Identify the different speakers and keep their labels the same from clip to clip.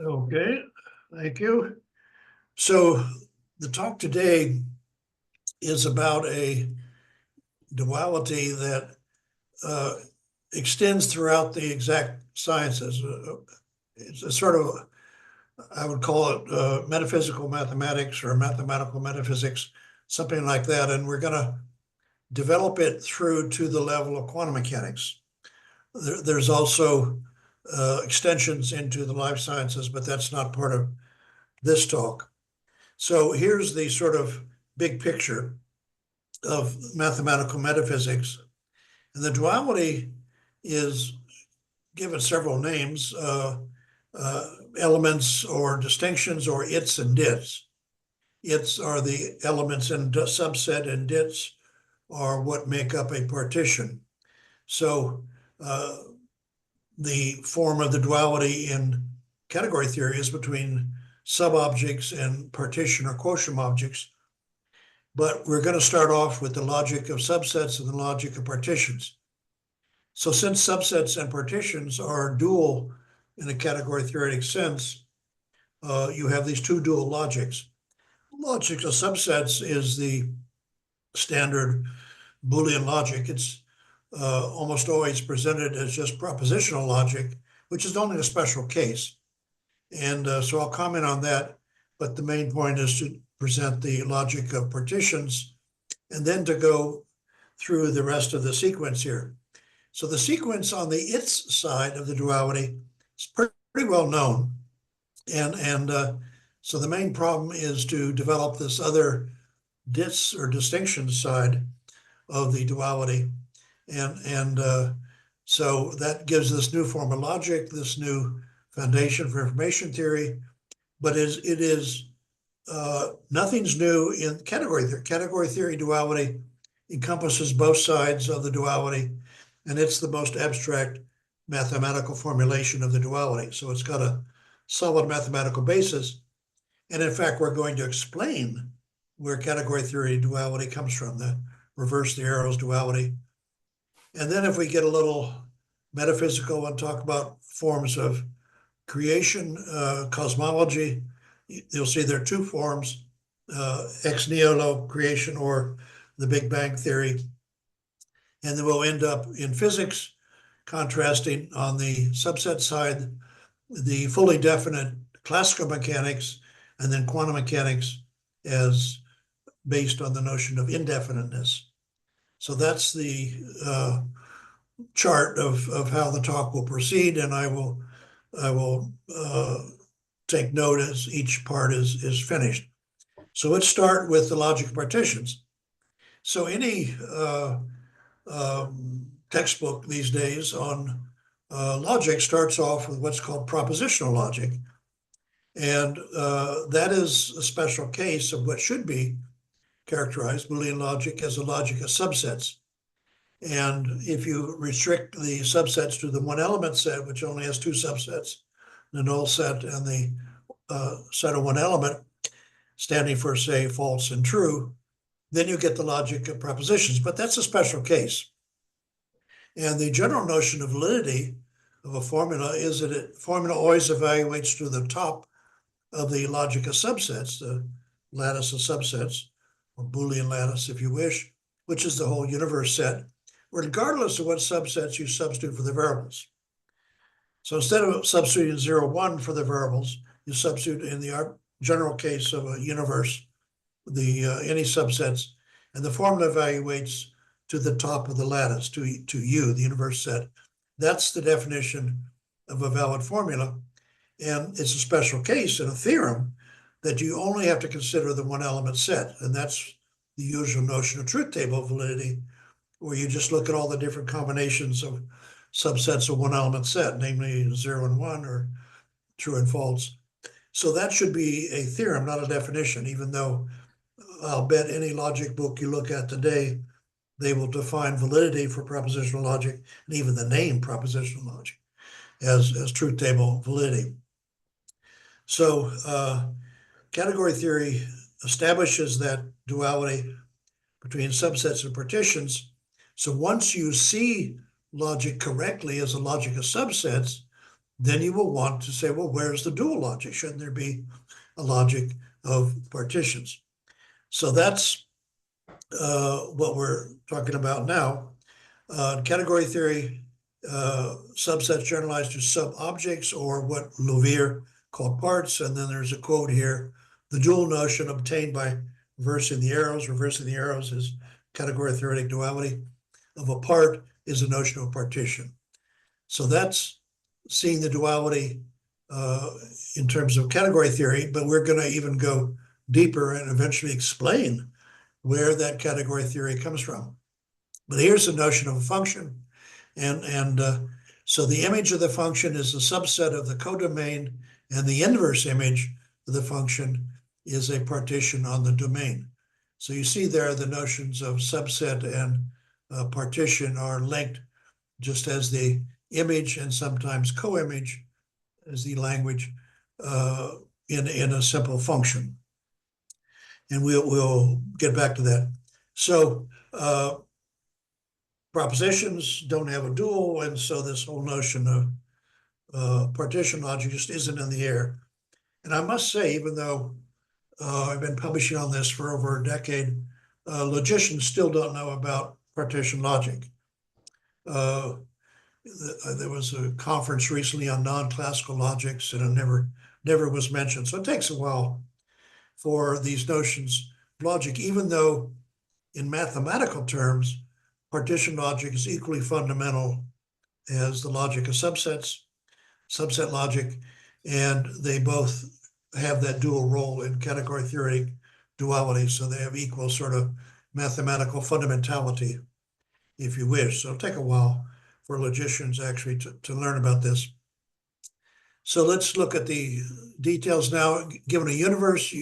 Speaker 1: Okay, thank you. So the talk today is about a duality that extends throughout the exact sciences. It's a sort of, I would call it metaphysical mathematics or mathematical metaphysics, something like that. And we're going to develop it through to the level of quantum mechanics. There's also extensions into the life sciences, but that's not part of this talk. So here's the sort of big picture of mathematical metaphysics. And the duality is given several names, elements or distinctions, or its and dits. Its are the elements in subset, and dits are what make up a partition. So the form of the duality in category theory is between sub-objects and partition or quotient objects. But we're going to start off with the logic of subsets and the logic of partitions. So since subsets and partitions are dual in a category-theoretic sense, you have these two dual logics. Logic of subsets is the standard Boolean logic. It's almost always presented as just propositional logic, which is only a special case. And so I'll comment on that, but the main point is to present the logic of partitions and then to go through the rest of the sequence here. So the sequence on the its side of the duality is pretty well known. And so the main problem is to develop this other dits or distinction side of the duality. And so that gives this new form of logic, this new foundation for information theory, but it is nothing's new in category theory. Category theory duality encompasses both sides of the duality, and it's the most abstract mathematical formulation of the duality. So it's got a solid mathematical basis. And in fact, we're going to explain where category theory duality comes from, the reverse the arrows duality. And then if we get a little metaphysical and talk about forms of creation, cosmology, you'll see there are two forms, ex nihilo creation or the Big Bang theory. And then we'll end up in physics, contrasting on the subset side, the fully definite classical mechanics, and then quantum mechanics as based on the notion of indefiniteness. So that's the chart of how the talk will proceed, and I will take note as each part is finished. So let's start with the logic of partitions. So any textbook these days on logic starts off with what's called propositional logic. And that is a special case of what should be characterized, Boolean logic, as a logic of subsets. And if you restrict the subsets to the one element set, which only has two subsets, the null set and the set of one element, standing for, say, false and true, then you get the logic of propositions. But that's a special case. And the general notion of validity of a formula is that a formula always evaluates to the top of the logic of subsets, the lattice of subsets, or Boolean lattice, if you wish, which is the whole universe set, regardless of what subsets you substitute for the variables. So instead of substituting 0, 1 for the variables, you substitute in the general case of a universe, any subsets, and the formula evaluates to the top of the lattice, to U, the universe set. That's the definition of a valid formula. And it's a special case in a theorem that you only have to consider the one element set. And that's the usual notion of truth table validity, where you just look at all the different combinations of subsets of one element set, namely 0 and 1 or true and false. So that should be a theorem, not a definition, even though I'll bet any logic book you look at today, they will define validity for propositional logic, and even the name propositional logic as truth table validity. So category theory establishes that duality between subsets and partitions. So once you see logic correctly as a logic of subsets, then you will want to say, well, where's the dual logic? Shouldn't there be a logic of partitions? So that's what we're talking about now. Category theory, subsets generalized to sub-objects, or what Louvier called parts. And then there's a quote here: the dual notion obtained by reversing the arrows. Reversing the arrows is category-theoretic duality of a part is a notion of partition. So that's seeing the duality in terms of category theory, but we're going to even go deeper and eventually explain where that category theory comes from. But here's the notion of a function. And so the image of the function is a subset of the codomain, and the inverse image of the function is a partition on the domain. So you see there the notions of subset and partition are linked, just as the image and sometimes co-image as the language in a simple function. And we'll get back to that. So propositions don't have a dual, and so this whole notion of partition logic just isn't in the air. And I must say, even though I've been publishing on this for over a decade, logicians still don't know about partition logic. There was a conference recently on non-classical logics, and it never was mentioned. So it takes a while for these notions of logic, even though in mathematical terms, partition logic is equally fundamental as the logic of subsets, subset logic, and they both have that dual role in category theoretic duality. So they have equal sort of mathematical fundamentality, if you wish. So it'll take a while for logicians actually to learn about this. So let's look at the details now. Given a universe,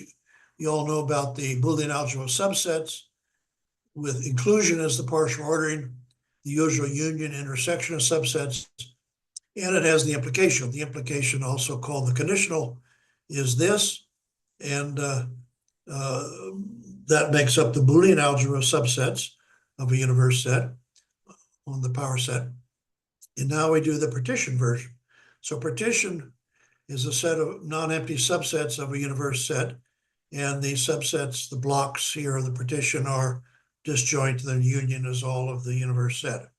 Speaker 1: you all know about the Boolean algebra of subsets, with inclusion as the partial ordering, the usual union intersection of subsets, and it has the implication. The implication, also called the conditional, is this, and that makes up the Boolean algebra of subsets of a universe set on the power set. And now we do the partition version. So partition is a set of non-empty subsets of a universe set, and the subsets, the blocks here of the partition, are disjoint, the union is all of the universe set.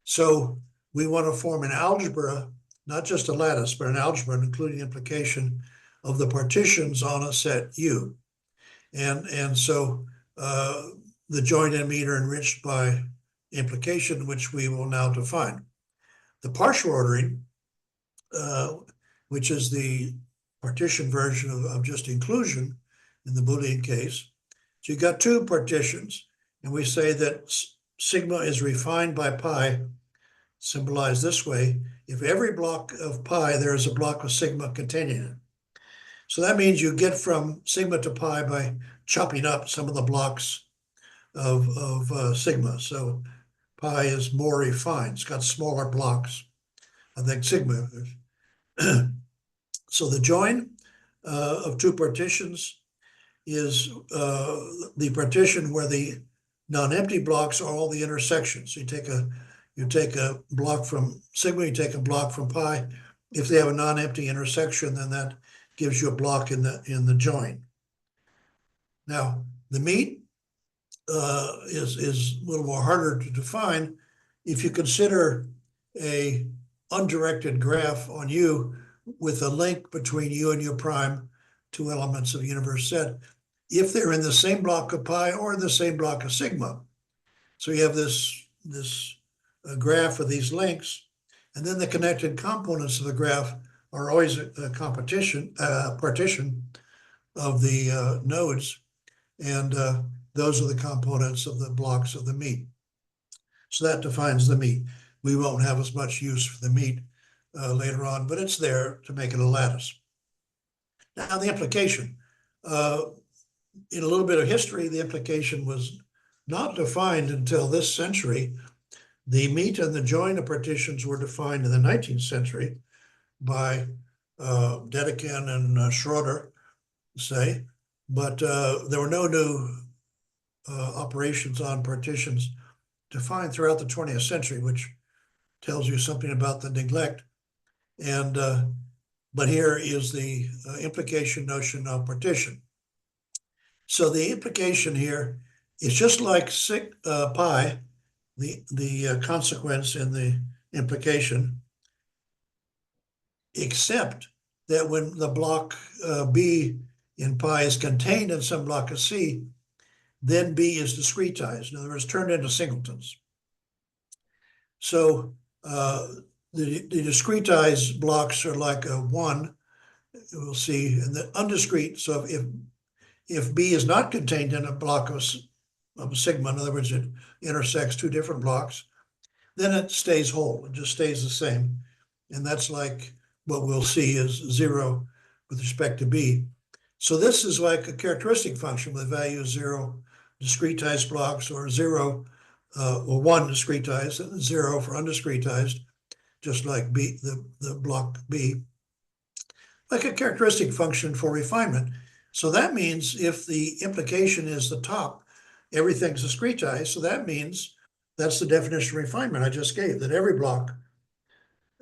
Speaker 1: So we want to form an algebra, not just a lattice, but an algebra including implication of the partitions on a set U. And so the joint and mean are enriched by implication, which we will now define. The partial ordering, which is the partition version of just inclusion in the Boolean case. So you got two partitions, and we say that sigma is refined by pi, symbolized this way. If every block of pi, there is a block of sigma containing it. So that means you get from sigma to pi by chopping up some of the blocks of sigma. So pi is more refined. It's got smaller blocks. I think sigma. So the join of two partitions is the partition where the non-empty blocks are all the intersections. You take a block from sigma, you take a block from pi. If they have a non-empty intersection, then that gives you a block in the join. Now, the meet is a little more harder to define. If you consider a undirected graph on U with a link between U and U prime, two elements of universe set, if they're in the same block of pi or the same block of sigma. So you have this graph with these links, and then the connected components of the graph are always a partition of the nodes, and those are the components of the blocks of the meet. So that defines the meet. We won't have as much use for the meet later on, but it's there to make it a lattice. Now the implication. In a little bit of history, the implication was not defined until this century. The meet and the join of partitions were defined in the 19th century by Dedekind and Schroeder, say, but there were no new operations on partitions defined throughout the 20th century, which tells you something about the neglect And but here is the implication notion of partition. So the implication here is just like pi, the consequence in the implication, except that when the block B in pi is contained in some block of C, then B is discretized. In other words, turned into singletons. So the discretized blocks are like a 1, we'll see, and the undiscrete. So if B is not contained in a block of sigma, in other words, it intersects two different blocks, then it stays whole. It just stays the same. And that's like what we'll see is 0 with respect to B. So this is like a characteristic function with value of 0, discretized blocks, or 0 or 1 discretized, and 0 for undiscretized, just like B, the block B, like a characteristic function for refinement. So that means if the implication is the top, everything's discretized. So that means that's the definition of refinement I just gave, that every block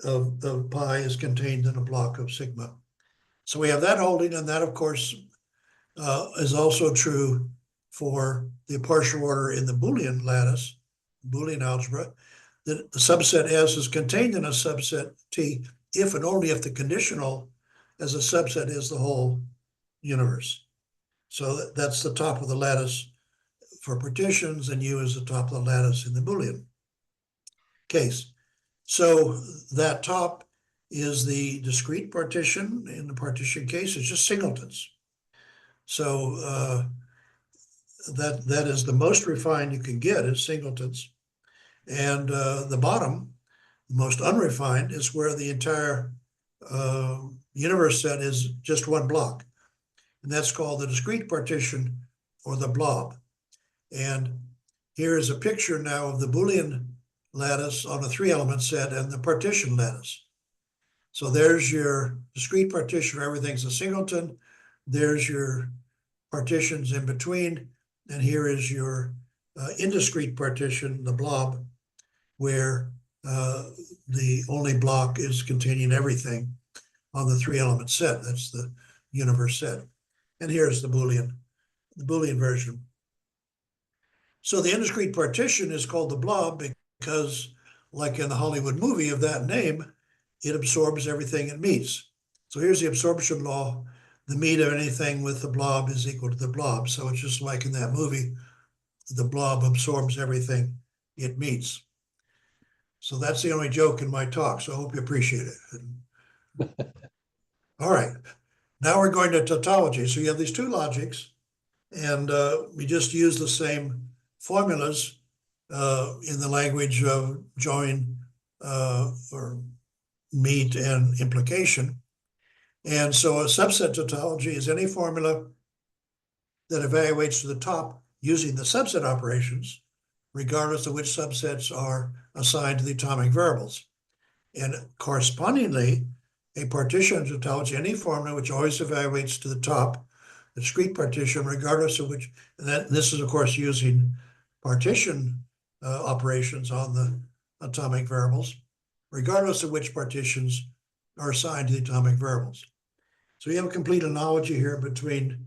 Speaker 1: of pi is contained in a block of sigma. So we have that holding, and that, of course, is also true for the partial order in the Boolean lattice, Boolean algebra, that the subset S is contained in a subset T if and only if the conditional as a subset is the whole universe. So that's the top of the lattice for partitions, and U is the top of the lattice in the Boolean case. So that top is the discrete partition. In the partition case, it's just singletons. So that is the most refined you can get is singletons. And the bottom, the most unrefined, is where the entire universe set is just one block. And that's called the discrete partition, or the blob. And here is a picture now of the Boolean lattice on a 3-element set and the partition lattice. So there's your discrete partition where everything's a singleton. There's your partitions in between. And here is your indiscrete partition, the blob, where the only block is containing everything on the 3-element set. That's the universe set. And here's the Boolean version. So the indiscrete partition is called the blob because, like in the Hollywood movie of that name, it absorbs everything it meets. So here's the absorption law. The meet of anything with the blob is equal to the blob. So it's just like in that movie, the blob absorbs everything it meets. So that's the only joke in my talk. So I hope you appreciate it. All right. Now we're going to tautology. So you have these two logics, and we just use the same formulas in the language of join or meet and implication. And so a subset tautology is any formula that evaluates to the top using the subset operations, regardless of which subsets are assigned to the atomic variables. And correspondingly, a partition tautology, any formula which always evaluates to the top, the discrete partition, regardless of which, and this is, of course, using partition operations on the atomic variables, regardless of which partitions are assigned to the atomic variables. So you have a complete analogy here between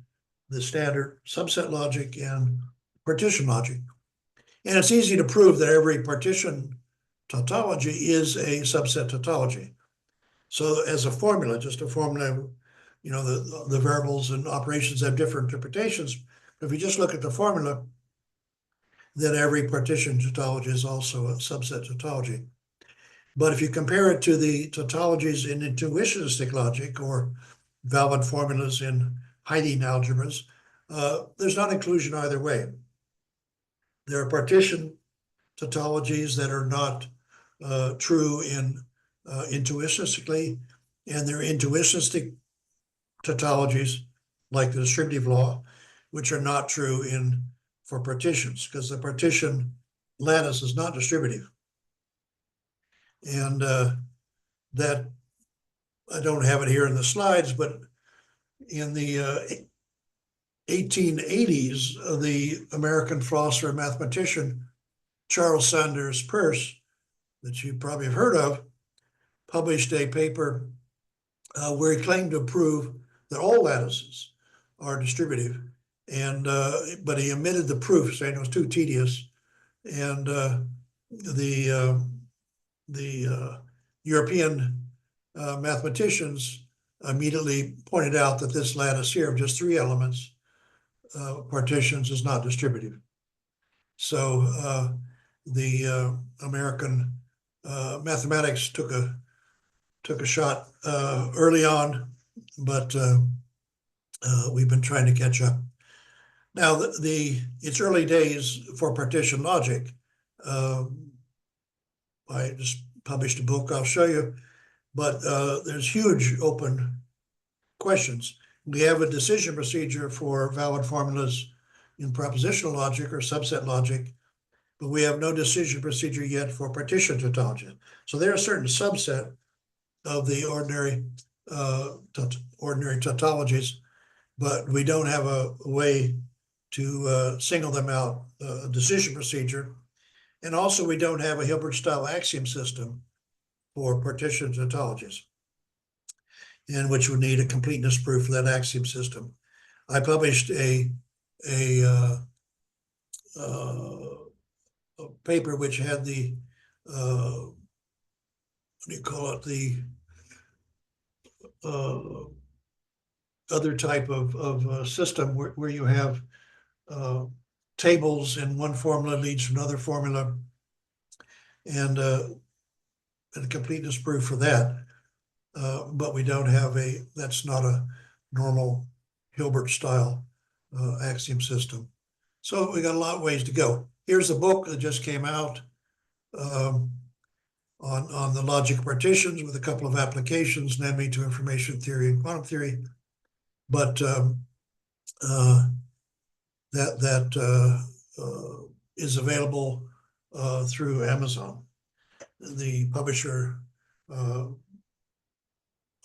Speaker 1: the standard subset logic and partition logic. And it's easy to prove that every partition tautology is a subset tautology. So as a formula, just a formula, you know, the variables and operations have different interpretations. But if you just look at the formula, then every partition tautology is also a subset tautology. But if you compare it to the tautologies in intuitionistic logic or valid formulas in Hiding algebras, there's not inclusion either way. There are partition tautologies that are not true in intuitionistically, and there are intuitionistic tautologies like the distributive law, which are not true for partitions, because the partition lattice is not distributive. And that, I don't have it here in the slides, but in the 1880s, the American philosopher and mathematician Charles Sanders Peirce, that you probably have heard of, published a paper where he claimed to prove that all lattices are distributive, and but he omitted the proof, saying it was too tedious. And the European mathematicians immediately pointed out that this lattice here of just 3 elements partitions is not distributive. So the American mathematics took a shot early on, but we've been trying to catch up. Now, it's early days for partition logic. I just published a book I'll show you, but there's huge open questions. We have a decision procedure for valid formulas in propositional logic or subset logic, but we have no decision procedure yet for partition tautology. So there are certain subset of the ordinary tautologies, but we don't have a way to single them out, decision procedure. And also we don't have a Hilbert-style axiom system for partition tautologies, and which would need a completeness proof for that axiom system. I published a paper which had the, what do you call it, the other type of system where you have tables in one formula leads to another formula, and a completeness proof for that. But we don't have that's not a normal Hilbert-style axiom system. So we got a lot of ways to go. Here's a book that just came out on the logic of partitions with a couple of applications, namely to information theory and quantum theory. But that is available through Amazon. The publisher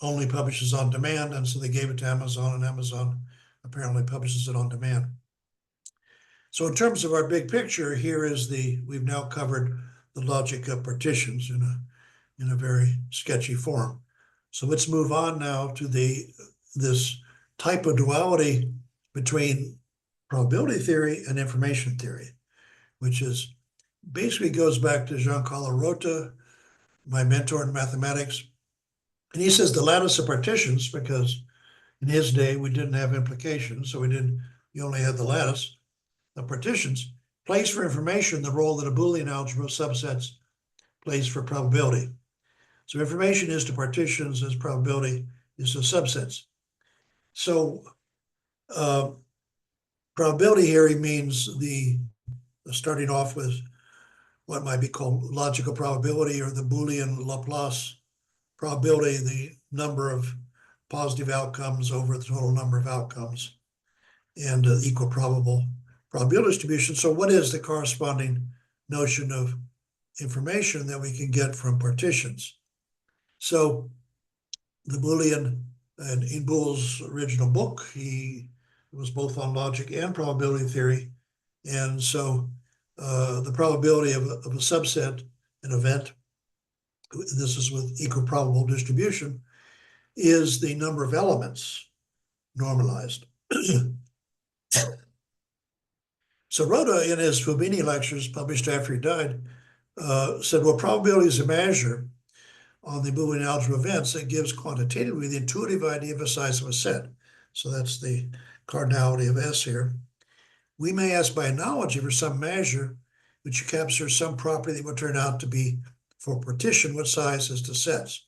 Speaker 1: only publishes on demand, and so they gave it to Amazon, and Amazon apparently publishes it on demand. So in terms of our big picture, here is we've now covered the logic of partitions in a very sketchy form. So let's move on now to this type of duality between probability theory and information theory, which is basically goes back to Jean-Carl Rota, my mentor in mathematics. And he says the lattice of partitions, because in his day we didn't have implications, so you only had the lattice of partitions, plays for information the role that a Boolean algebra of subsets plays for probability. So information is to partitions as probability is to subsets. So probability here means starting off with what might be called logical probability, or the Boolean Laplace probability, the number of positive outcomes over the total number of outcomes, and equal probable probability distribution. So what is the corresponding notion of information that we can get from partitions? So the Boolean, and in Boole's original book, it was both on logic and probability theory. And so the probability of a subset, an event, this is with equal probable distribution, is the number of elements normalized. So Rota, in his Fubini lectures published after he died, said, well, probability is a measure on the Boolean algebra events that gives quantitatively the intuitive idea of a size of a set. So that's the cardinality of S here. We may ask by analogy for some measure which captures some property that will turn out to be, for partition, what size is to sets.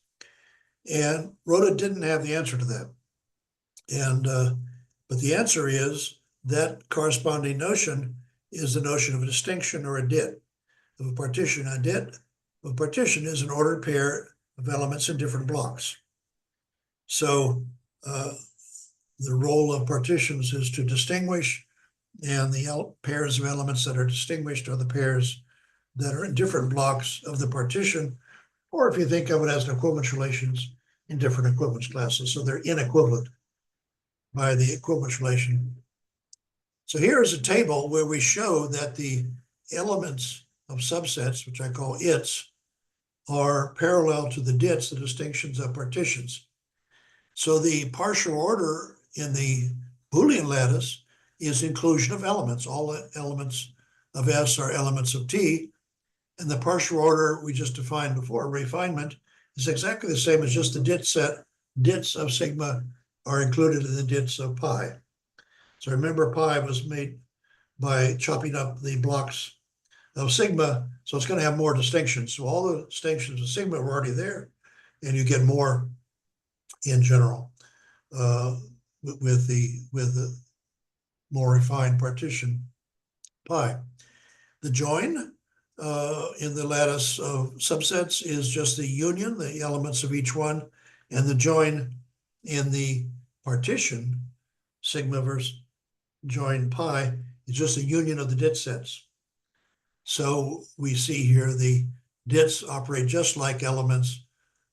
Speaker 1: And Rota didn't have the answer to that. And but the answer is that corresponding notion is the notion of a distinction or a dit of a partition. A dit of a partition is an ordered pair of elements in different blocks. So the role of partitions is to distinguish, and the pairs of elements that are distinguished are the pairs that are in different blocks of the partition, or if you think of it as an equivalence relations, in different equivalence classes. So they're inequivalent by the equivalence relation. So here is a table where we show that the elements of subsets, which I call its, are parallel to the dits, the distinctions of partitions. So the partial order in the Boolean lattice is inclusion of elements. All elements of S are elements of T. And the partial order we just defined before, refinement, is exactly the same as just the dit set. Dits of sigma are included in the dits of pi. So remember, pi was made by chopping up the blocks of sigma, so it's going to have more distinctions. So all the distinctions of sigma were already there, and you get more in general with the more refined partition pi. The join in the lattice of subsets is just the union, the elements of each one, and the join in the partition, sigma versus join pi, is just a union of the dit sets. So we see here the dits operate just like elements.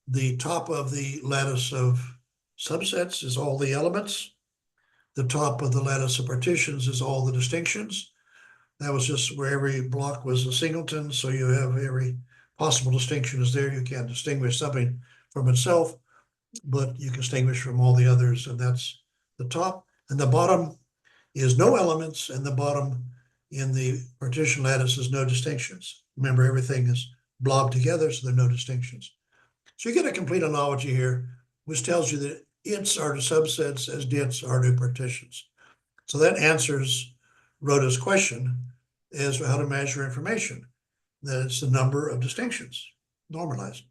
Speaker 1: The top of the lattice of subsets is all the elements. The top of the lattice of partitions is all the distinctions. That was just where every block was a singleton, so you have every possible distinction is there. You can't distinguish something from itself, but you can distinguish from all the others, and that's the top. And the bottom is no elements, and the bottom in the partition lattice is no distinctions. Remember, everything is blobbed together, so there are no distinctions. So you get a complete analogy here, which tells you that its are to subsets as dits are to partitions. So that answers Rhoda's question as to how to measure information. That it's the number of distinctions, normalized.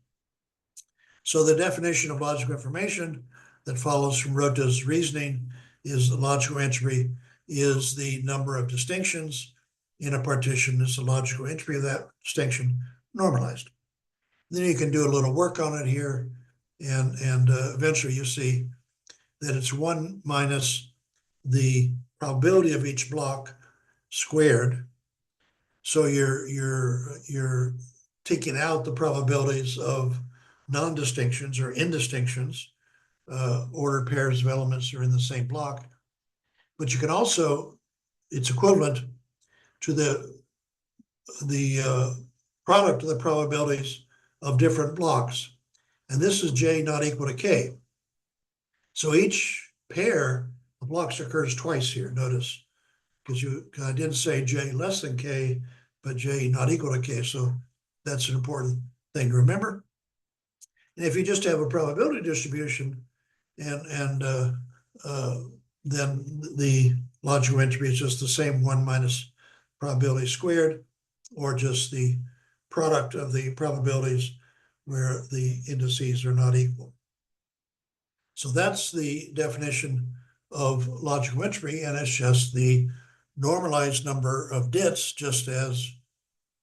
Speaker 1: So the definition of logical information that follows from Rhoda's reasoning is that logical entropy is the number of distinctions in a partition. Is the logical entropy of that distinction normalized. Then you can do a little work on it here, and eventually you see that it's 1 minus the probability of each block squared. So you're taking out the probabilities of non-distinctions or indistinctions, ordered pairs of elements are in the same block. But you can also, it's equivalent to the product of the probabilities of different blocks. And this is J not equal to K. So each pair of blocks occurs twice here, notice, because I didn't say J less than K, but J not equal to K. So that's an important thing to remember. And if you just have a probability distribution and then the logical entropy is just the same 1 minus probability squared, or just the product of the probabilities where the indices are not equal. So that's the definition of logical entropy, and it's just the normalized number of dits, just as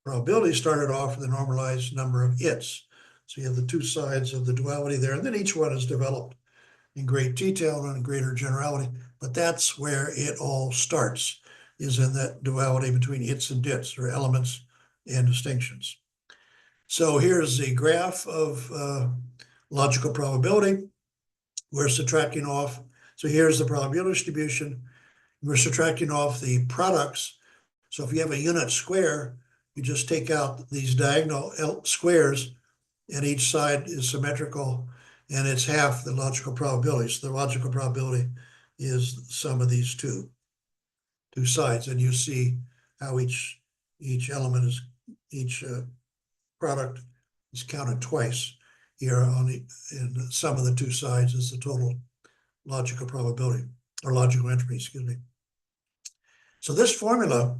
Speaker 1: probability started off with the normalized number of its. So you have the two sides of the duality there, and then each one is developed in great detail and in greater generality, but that's where it all starts, is in that duality between its and dits, or elements and distinctions. So here's the graph of logical probability. We're subtracting off, so here's the probability distribution. We're subtracting off the products. So if you have a unit square, you just take out these diagonal squares, and each side is symmetrical, and it's half the logical probability. So the logical probability is the sum of these two sides, and you see how each element is, each product is counted twice here on the sum of the two sides is the total logical probability, or logical entropy, excuse me. So this formula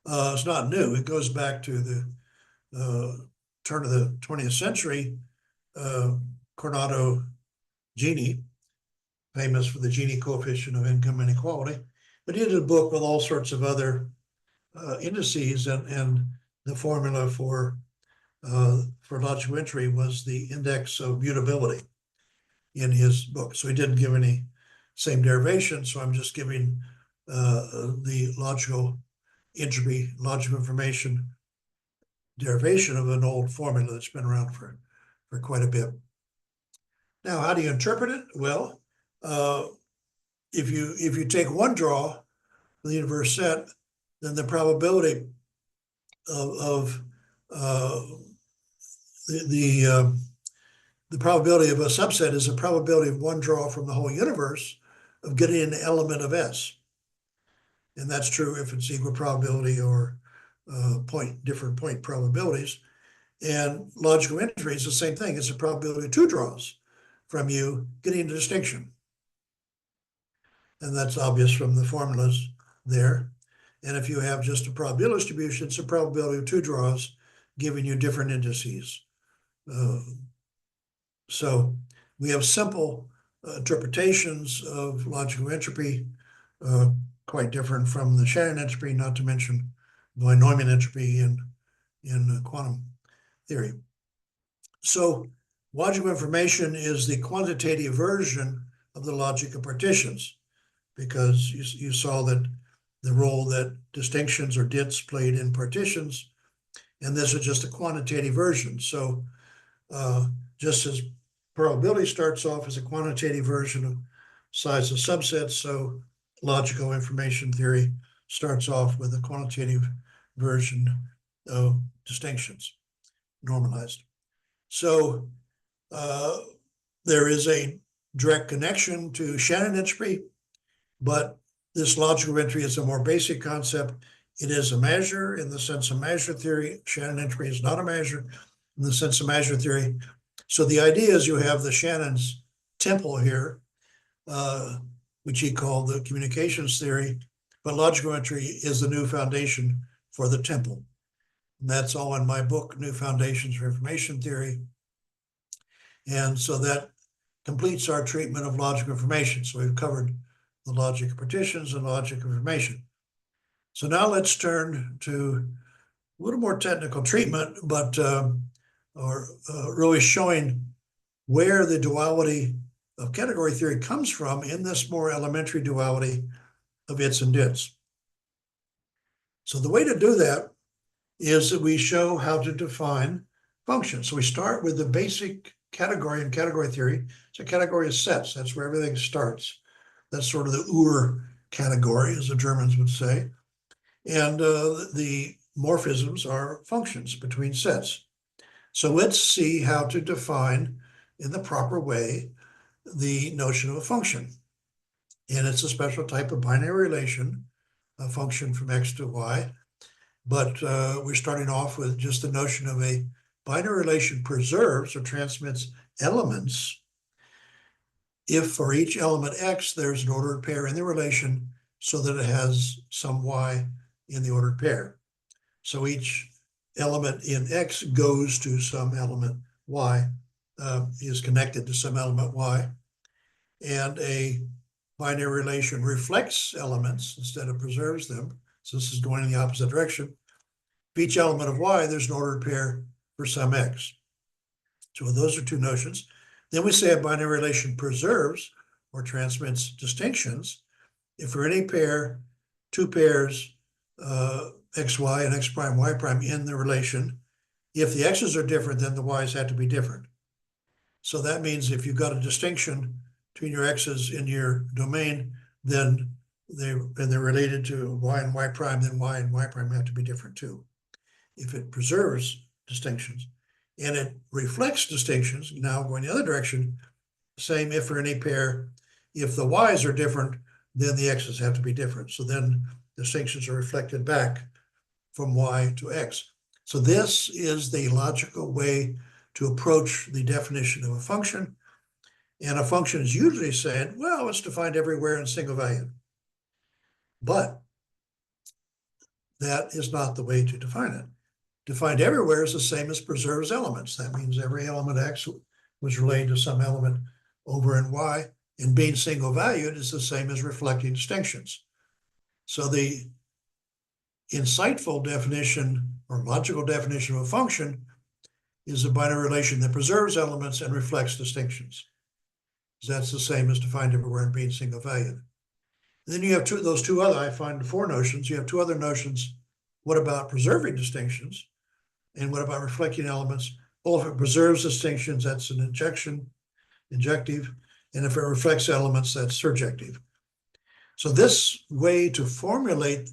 Speaker 1: is not new. It goes back to the turn of the 20th century. Coronado Gini, famous for the Gini coefficient of income inequality, but he did a book with all sorts of other indices, and the formula for logical entropy was the index of mutability in his book. So he didn't give any same derivation, so I'm just giving the logical entropy, logical information derivation of an old formula that's been around for quite a bit. Now, how do you interpret it? Well, if you take one draw of the universe set, then the probability of the probability of a subset is a probability of one draw from the whole universe of getting an element of S. And that's true if it's equal probability or different point probabilities. And logical entropy is the same thing. It's a probability of two draws from you getting a distinction. And that's obvious from the formulas there. And if you have just a probability distribution, it's a probability of two draws giving you different indices. So we have simple interpretations of logical entropy, quite different from the Shannon entropy, not to mention von Neumann entropy in quantum theory. So logical information is the quantitative version of the logic of partitions, because you saw that the role that distinctions or dits played in partitions, and this is just a quantitative version. So just as probability starts off as a quantitative version of size of subsets, so logical information theory starts off with a quantitative version of distinctions, normalized. So there is a direct connection to Shannon entropy, but this logical entropy is a more basic concept. It is a measure in the sense of measure theory. Shannon entropy is not a measure in the sense of measure theory. So the idea is you have the Shannon's temple here, which he called the communications theory, but logical entropy is the new foundation for the temple. And that's all in my book, New Foundations for Information Theory. And so that completes our treatment of logical information. So we've covered the logic of partitions and logic of information. So now let's turn to a little more technical treatment, but really showing where the duality of category theory comes from in this more elementary duality of its and dits. So the way to do that is that we show how to define functions. So we start with the basic category in category theory. So category is sets. That's where everything starts. That's sort of the Ur-category, as the Germans would say. And the morphisms are functions between sets. So let's see how to define in the proper way the notion of a function. And it's a special type of binary relation, a function from x to y. But we're starting off with just the notion of a binary relation preserves or transmits elements if for each element x, there's an ordered pair in the relation so that it has some y in the ordered pair. So each element in x goes to some element y, is connected to some element y. And a binary relation reflects elements instead of preserves them. So this is going in the opposite direction. For each element of y, there's an ordered pair for some x. So those are two notions. Then we say a binary relation preserves or transmits distinctions if for any pair, two pairs, xy and x prime, y prime in the relation, if the x's are different, then the y's have to be different. So that means if you've got a distinction between your x's in your domain, then they're related to y and y prime, then y and y prime have to be different too. If it preserves distinctions and it reflects distinctions, now going the other direction, same if for any pair, if the y's are different, then the x's have to be different. So then distinctions are reflected back from y to x. So this is the logical way to approach the definition of a function. And a function is usually said, well, it's defined everywhere in single value. But that is not the way to define it. Defined everywhere is the same as preserves elements. That means every element x was related to some element over in y, and being single valued is the same as reflecting distinctions. So the insightful definition or logical definition of a function is a binary relation that preserves elements and reflects distinctions. That's the same as defined everywhere and being single valued. And then you have those two other, I find four notions. You have two other notions. What about preserving distinctions? And what about reflecting elements? Well, if it preserves distinctions, that's an injective. And if it reflects elements, that's surjective. So this way to formulate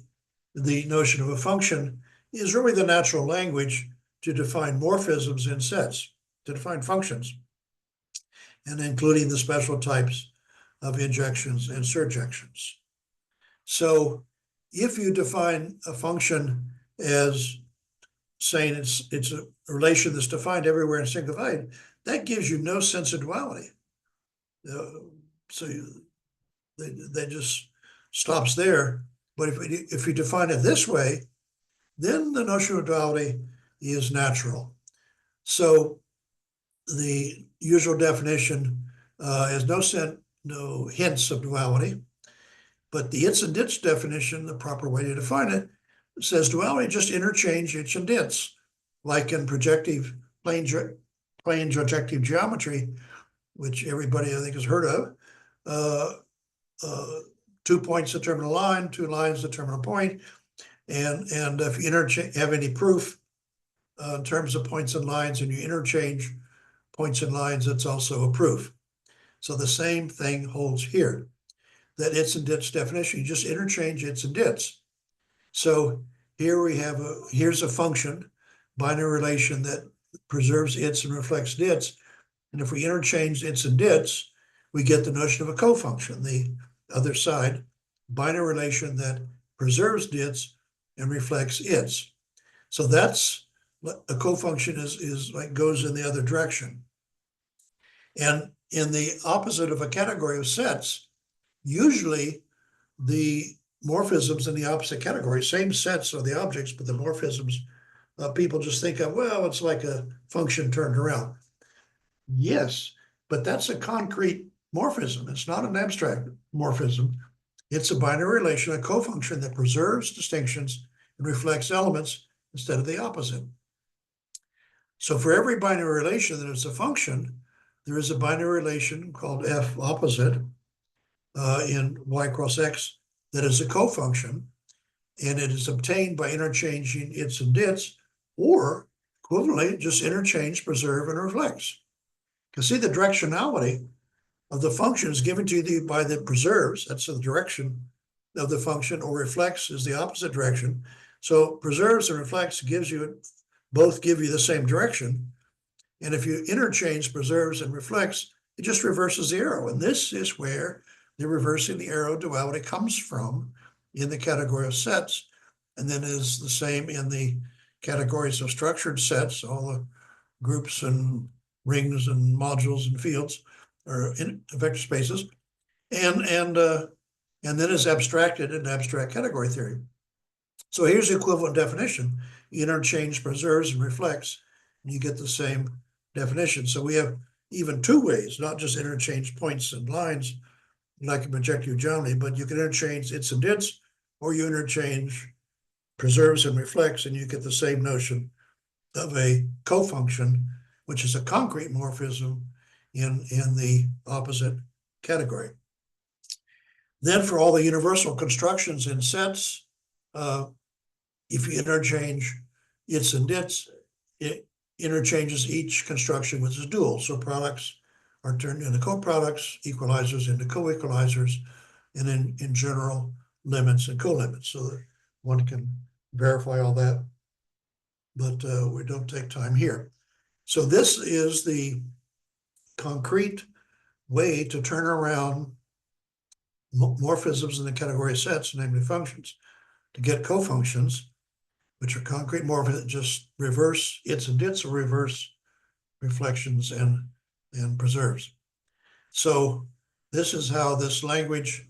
Speaker 1: the notion of a function is really the natural language to define morphisms in sets, to define functions, and including the special types of injections and surjections. So if you define a function as saying it's a relation that's defined everywhere in single value, that gives you no sense of duality. So that just stops there. But if you define it this way, then the notion of duality is natural. So the usual definition has no hints of duality, but the its and dits definition, the proper way to define it, says duality just interchange its and dits, like in plane projective geometry, which everybody I think has heard of. 2 points determine a line, 2 lines determine a point, and if you have any proof in terms of points and lines, and you interchange points and lines, it's also a proof. So the same thing holds here, that its and dits definition, you just interchange its and dits. So here we have here's a function, binary relation that preserves its and reflects dits. And if we interchange its and dits, we get the notion of a cofunction, the other side, binary relation that preserves dits and reflects its. So that's a cofunction is like goes in the other direction. And in the opposite of a category of sets, usually the morphisms in the opposite category, same sets are the objects, but the morphisms, people just think of, well, it's like a function turned around. Yes, but that's a concrete morphism. It's not an abstract morphism. It's a binary relation, a cofunction that preserves distinctions and reflects elements instead of the opposite. So for every binary relation that is a function, there is a binary relation called F opposite in y cross x that is a cofunction, and it is obtained by interchanging its and dits, or equivalently, just interchange, preserve, and reflects. You can see the directionality of the function is given to you by the preserves, that's the direction of the function, or reflects is the opposite direction. So preserves and reflects both give you the same direction. And if you interchange preserves and reflects, it just reverses the arrow. And this is where the reversing the arrow duality comes from in the category of sets, and then is the same in the categories of structured sets, all the groups and rings and modules and fields or in vector spaces, and then is abstracted in abstract category theory. So here's the equivalent definition: interchange preserves and reflects, and you get the same definition. So we have even two ways, not just interchange points and lines like in projective geometry, but you can interchange its and dits, or you interchange preserves and reflects, and you get the same notion of a cofunction, which is a concrete morphism in the opposite category. Then for all the universal constructions in sets, if you interchange its and dits, it interchanges each construction with its dual. So products are turned into coproducts, equalizers into co-equalizers, and in general, limits and co-limits, so that one can verify all that, but we don't take time here. So this is the concrete way to turn around morphisms in the category of sets, namely functions, to get cofunctions, which are concrete morphisms that just reverse its and dits, or reverse reflections and preserves. So this is how this language,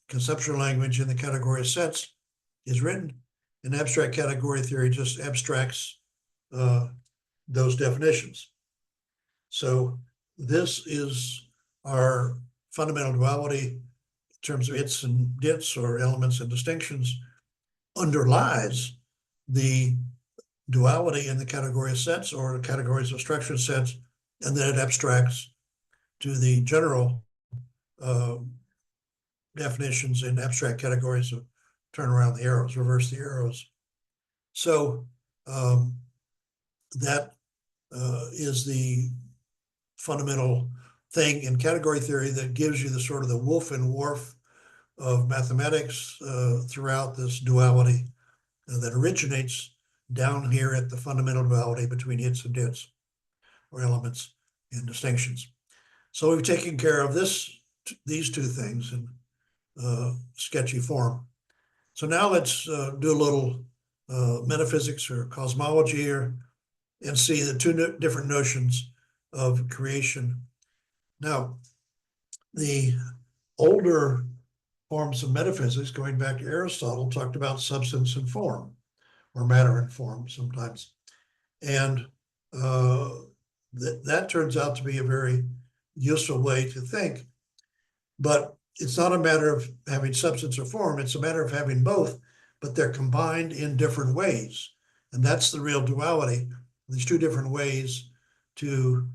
Speaker 1: conceptual language in the category of sets, is written. And abstract category theory just abstracts those definitions. So this is our fundamental duality in terms of its and dits, or elements and distinctions, underlies the duality in the category of sets, or the categories of structured sets, and then it abstracts to the general definitions in abstract categories of turn around the arrows, reverse the arrows. So that is the fundamental thing in category theory that gives you the sort of the woof and wharf of mathematics throughout this duality that originates down here at the fundamental duality between its and its, or elements and distinctions. So we've taken care of these two things in sketchy form. So now let's do a little metaphysics or cosmology here and see the two different notions of creation. Now, the older forms of metaphysics, going back to Aristotle, talked about substance and form, or matter and form sometimes. And that turns out to be a very useful way to think. But it's not a matter of having substance or form, it's a matter of having both, but they're combined in different ways. And that's the real duality, these two different ways to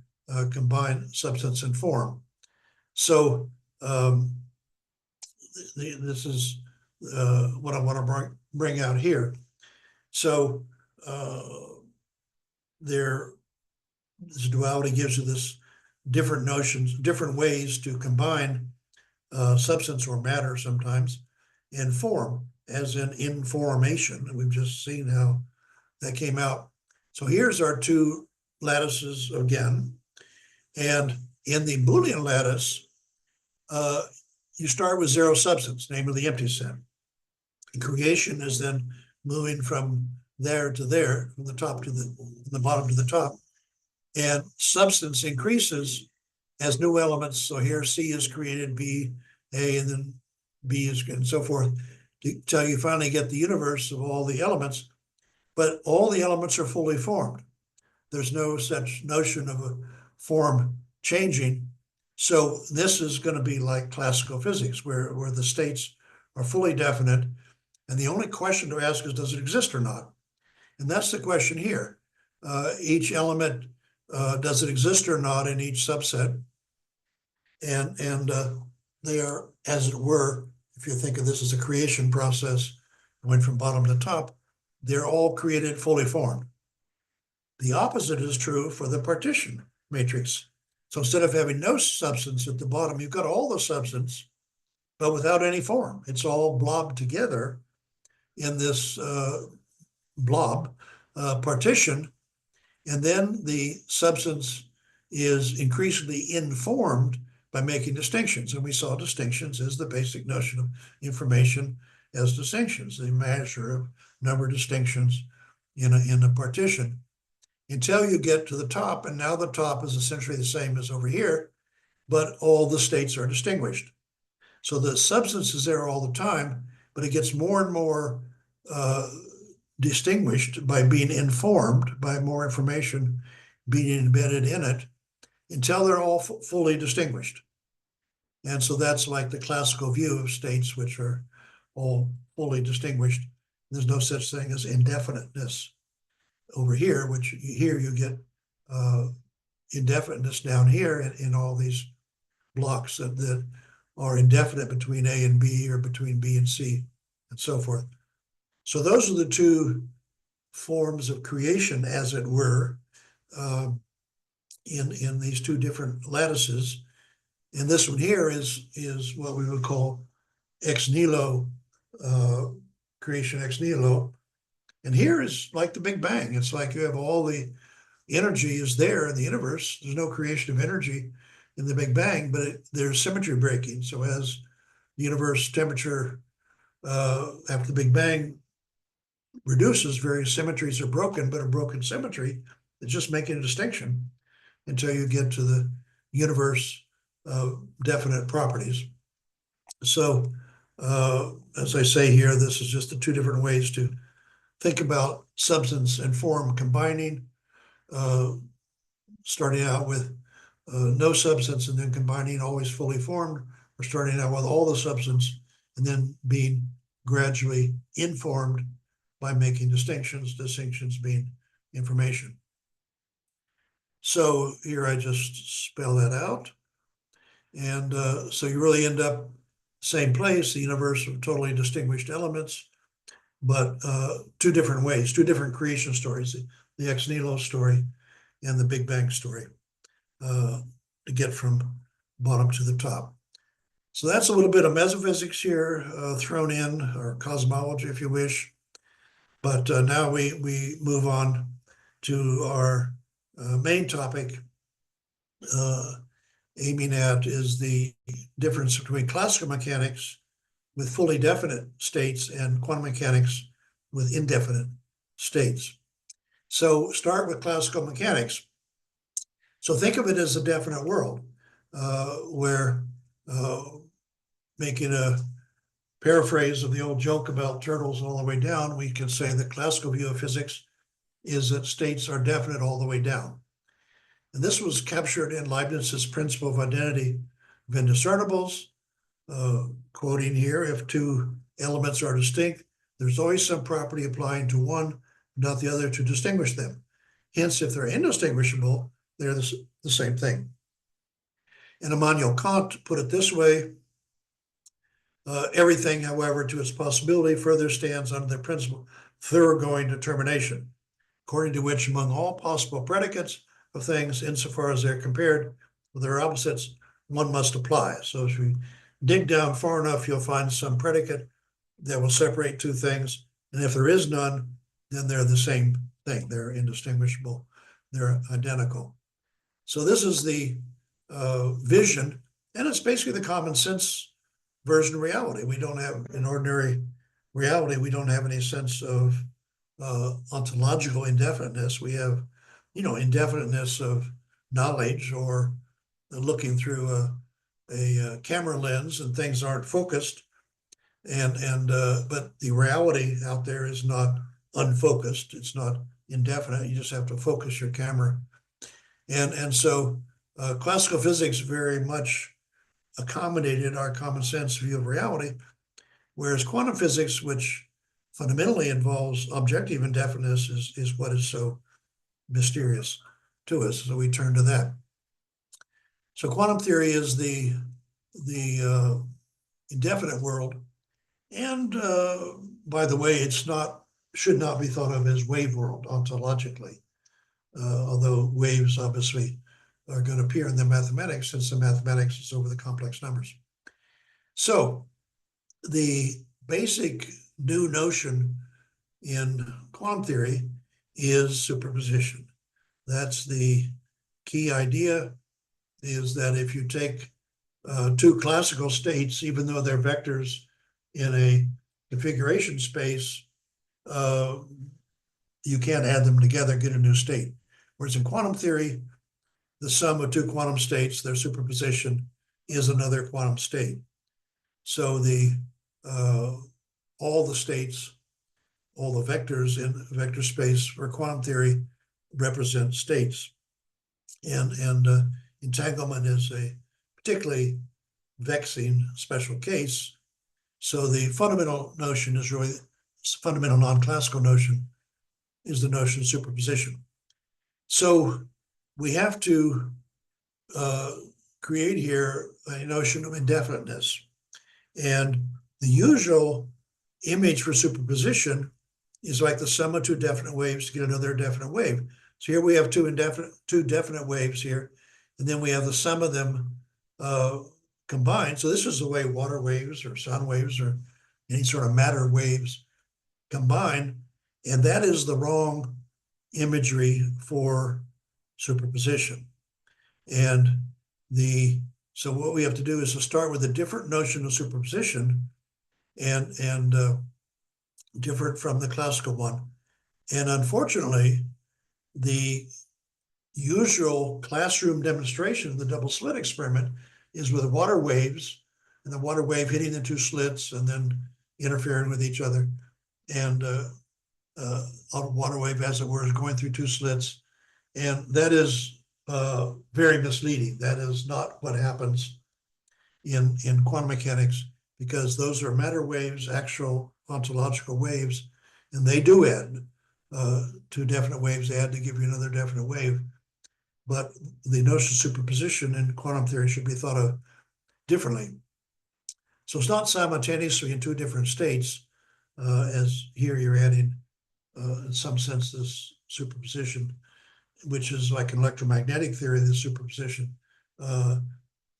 Speaker 1: combine substance and form. So this is what I want to bring out here. So this duality gives you this different notions, different ways to combine substance or matter sometimes and form, as in information. And we've just seen how that came out. So here's our two lattices again. And in the Boolean lattice, you start with zero substance, namely the empty set. And creation is then moving from there to there, from the top to the bottom to the top. And substance increases as new elements. So here C is created, B, A, and then B is, and so forth, until you finally get the universe of all the elements. But all the elements are fully formed. There's no such notion of a form changing. So this is going to be like classical physics, where the states are fully definite. And the only question to ask is, does it exist or not? And that's the question here. Each element, does it exist or not in each subset? And they are, as it were, if you think of this as a creation process, going from bottom to top, they're all created fully formed. The opposite is true for the partition matrix. So instead of having no substance at the bottom, you've got all the substance, but without any form. It's all blobbed together in this blob partition. And then the substance is increasingly informed by making distinctions. And we saw distinctions as the basic notion of information as distinctions, the measure of number of distinctions in a partition, until you get to the top. And now the top is essentially the same as over here, but all the states are distinguished. So the substance is there all the time, but it gets more and more distinguished by being informed, by more information being embedded in it, until they're all fully distinguished. And so that's like the classical view of states, which are all fully distinguished. There's no such thing as indefiniteness over here, which here you get indefiniteness down here in all these blocks that are indefinite between A and B, or between B and C, and so forth. So those are the two forms of creation, as it were, in these two different lattices. And this one here is what we would call ex nihilo, creation ex nihilo. And here is like the Big Bang. It's like you have all the energy is there in the universe. There's no creation of energy in the Big Bang, but there's symmetry breaking. So as the universe temperature after the Big Bang reduces, various symmetries are broken, but a broken symmetry is just making a distinction until you get to the universe definite properties. So as I say here, this is just the two different ways to think about substance and form combining, starting out with no substance and then combining always fully formed, or starting out with all the substance and then being gradually informed by making distinctions being information. So here I just spell that out. And so you really end up same place, the universe of totally distinguished elements, but two different ways, two different creation stories, the ex nihilo story and the Big Bang story, to get from bottom to the top. So that's a little bit of metaphysics here thrown in, or cosmology if you wish. But now we move on to our main topic, aiming at is the difference between classical mechanics with fully definite states and quantum mechanics with indefinite states. So start with classical mechanics. So think of it as a definite world, where making a paraphrase of the old joke about turtles all the way down, we can say the classical view of physics is that states are definite all the way down. And this was captured in Leibniz's principle of identity of indiscernibles, quoting here, if two elements are distinct, there's always some property applying to one, not the other, to distinguish them. Hence, if they're indistinguishable, they're the same thing. And Immanuel Kant put it this way, everything, however, to its possibility further stands under the principle of thoroughgoing determination, according to which among all possible predicates of things, insofar as they're compared with their opposites, one must apply. So if you dig down far enough, you'll find some predicate that will separate two things. And if there is none, then they're the same thing. They're indistinguishable. They're identical. So this is the vision, and it's basically the common sense version of reality. We don't have, in ordinary reality, we don't have any sense of ontological indefiniteness. We have, indefiniteness of knowledge, or looking through a camera lens and things aren't focused. But the reality out there is not unfocused. It's not indefinite. You just have to focus your camera. And so classical physics very much accommodated our common sense view of reality, whereas quantum physics, which fundamentally involves objective indefiniteness, is what is so mysterious to us. So we turn to that. So quantum theory is the indefinite world. And by the way, should not be thought of as wave world ontologically, although waves obviously are going to appear in the mathematics, since the mathematics is over the complex numbers. So the basic new notion in quantum theory is superposition. That's the key idea, is that if you take two classical states, even though they're vectors in a configuration space, you can't add them together, get a new state. Whereas in quantum theory, the sum of two quantum states, their superposition, is another quantum state. So all the states, all the vectors in vector space for quantum theory represent states. And entanglement is a particularly vexing special case. So the fundamental notion is really, fundamental non-classical notion is the notion of superposition. So we have to create here a notion of indefiniteness. And the usual image for superposition is like the sum of two definite waves to get another definite wave. So here we have two definite waves here, and then we have the sum of them combined. So this is the way water waves or sound waves or any sort of matter waves combine, and that is the wrong imagery for superposition. And so what we have to do is to start with a different notion of superposition, and different from the classical one. And unfortunately, the usual classroom demonstration of the double slit experiment is with water waves, and the water wave hitting the two slits and then interfering with each other. And a water wave, as it were, is going through two slits. And that is very misleading. That is not what happens in quantum mechanics, because those are matter waves, actual ontological waves, and they do add two definite waves, add to give you another definite wave. But the notion of superposition in quantum theory should be thought of differently. So it's not simultaneously in two different states, as here you're adding, in some sense, this superposition, which is like in electromagnetic theory, the superposition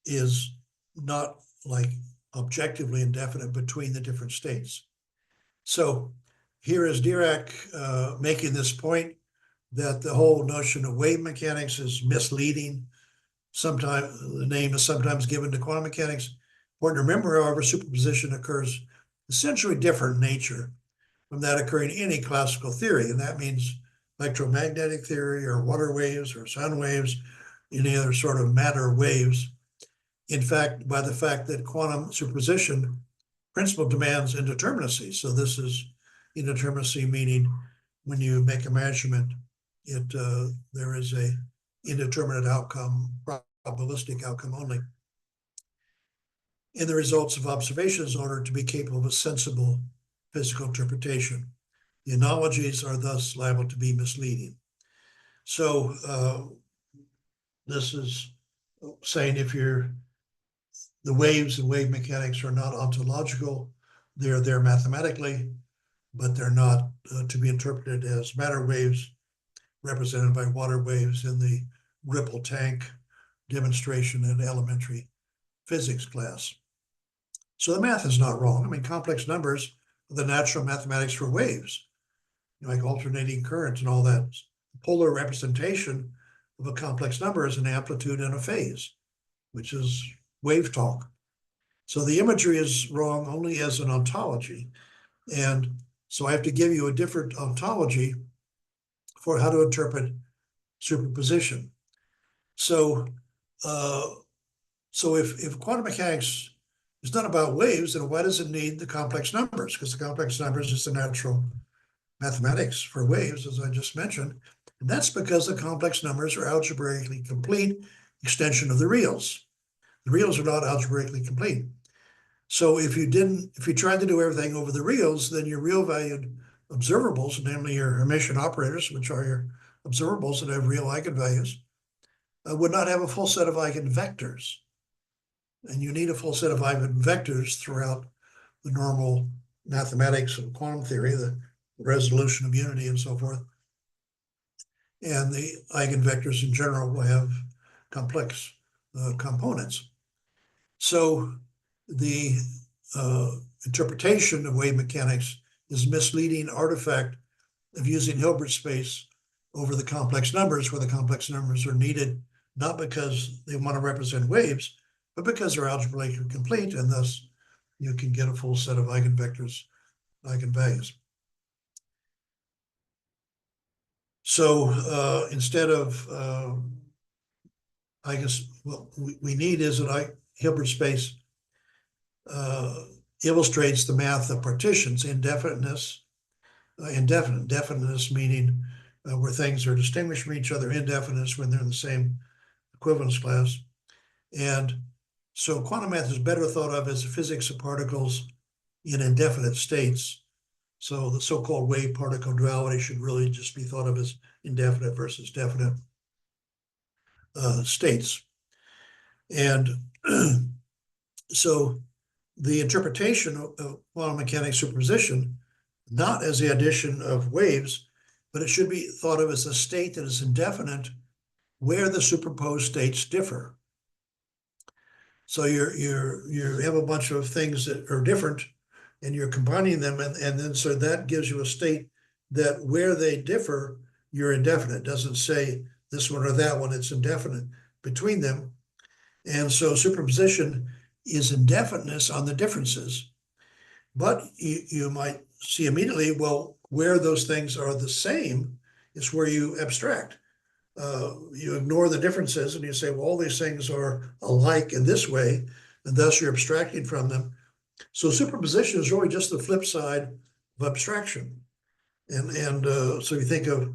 Speaker 1: is not like objectively indefinite between the different states. So here is Dirac making this point that the whole notion of wave mechanics is misleading. Sometimes the name is sometimes given to quantum mechanics. Important to remember, however, superposition occurs essentially different in nature from that occurring in any classical theory, and that means electromagnetic theory or water waves or sound waves, any other sort of matter waves. In fact, by the fact that quantum superposition principle demands indeterminacy. So this is indeterminacy, meaning when you make a measurement, there is a indeterminate outcome, probabilistic outcome only, in the results of observations in order to be capable of a sensible physical interpretation. The analogies are thus liable to be misleading. So this is saying if the waves and wave mechanics are not ontological, they're there mathematically, but they're not to be interpreted as matter waves represented by water waves in the ripple tank demonstration in elementary physics class. So the math is not wrong. I mean, complex numbers are the natural mathematics for waves, like alternating currents and all that. Polar representation of a complex number is an amplitude and a phase, which is wave talk. So the imagery is wrong only as an ontology. And so I have to give you a different ontology for how to interpret superposition. So if quantum mechanics is not about waves, then why does it need the complex numbers? Because the complex numbers is the natural mathematics for waves, as I just mentioned. And that's because the complex numbers are algebraically complete extension of the reals. The reals are not algebraically complete. So if you tried to do everything over the reals, then your real valued observables, namely your Hermitian operators, which are your observables that have real eigenvalues, would not have a full set of eigenvectors. And you need a full set of eigenvectors throughout the normal mathematics of quantum theory, the resolution of unity and so forth. And the eigenvectors in general will have complex components. So the interpretation of wave mechanics is a misleading artifact of using Hilbert space over the complex numbers, where the complex numbers are needed not because they want to represent waves, but because they're algebraically complete, and thus you can get a full set of eigenvectors, eigenvalues. So instead of, I guess what we need is that Hilbert space illustrates the math of partitions, indefiniteness, definiteness meaning where things are distinguished from each other, indefiniteness when they're in the same equivalence class. And so quantum math is better thought of as the physics of particles in indefinite states. So the so-called wave-particle duality should really just be thought of as indefinite versus definite states. And so the interpretation of quantum mechanics superposition, not as the addition of waves, but it should be thought of as a state that is indefinite where the superposed states differ. So you have a bunch of things that are different and you're combining them, and then so that gives you a state that where they differ, you're indefinite. It doesn't say this one or that one, it's indefinite between them. And so superposition is indefiniteness on the differences. But you might see immediately, well, where those things are the same is where you abstract. You ignore the differences and you say, well, all these things are alike in this way, and thus you're abstracting from them. So superposition is really just the flip side of abstraction. And so you think of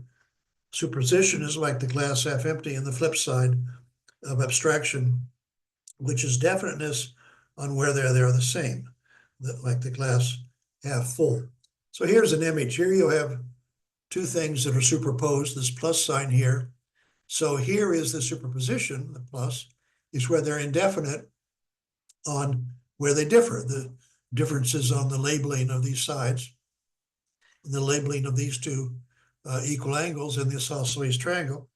Speaker 1: superposition as like the glass half empty, and the flip side of abstraction, which is definiteness on where they're the same, like the glass half full. So here's an image. Here you have two things that are superposed, this plus sign here. So here is the superposition, the plus, is where they're indefinite on where they differ. The differences on the labeling of these sides, and the labeling of these two equal angles in the isosceles triangle.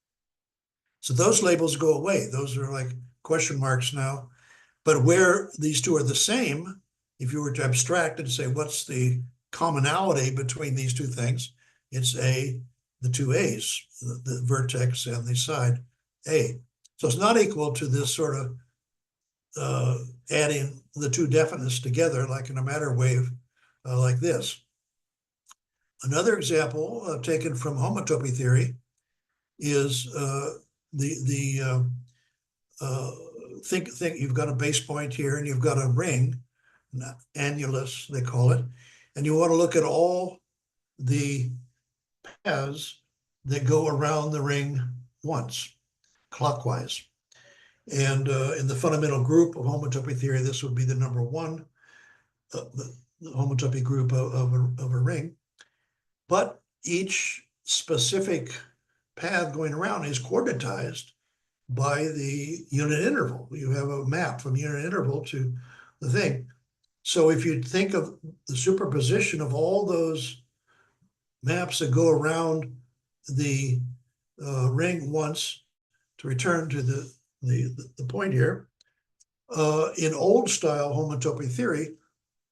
Speaker 1: So those labels go away. Those are like question marks now. But where these two are the same, if you were to abstract and say, what's the commonality between these two things. It's the two A's, the vertex and the side A. So it's not equal to this sort of adding the two definites together like in a matter wave like this. Another example taken from homotopy theory is think you've got a base point here and you've got a ring, an annulus they call it, and you want to look at all the paths that go around the ring once, clockwise. And in the fundamental group of homotopy theory, this would be the number one, the homotopy group of a ring. But each specific path going around is coordinatized by the unit interval. You have a map from unit interval to the thing. So if you think of the superposition of all those maps that go around the ring once to return to the point here, in old style homotopy theory,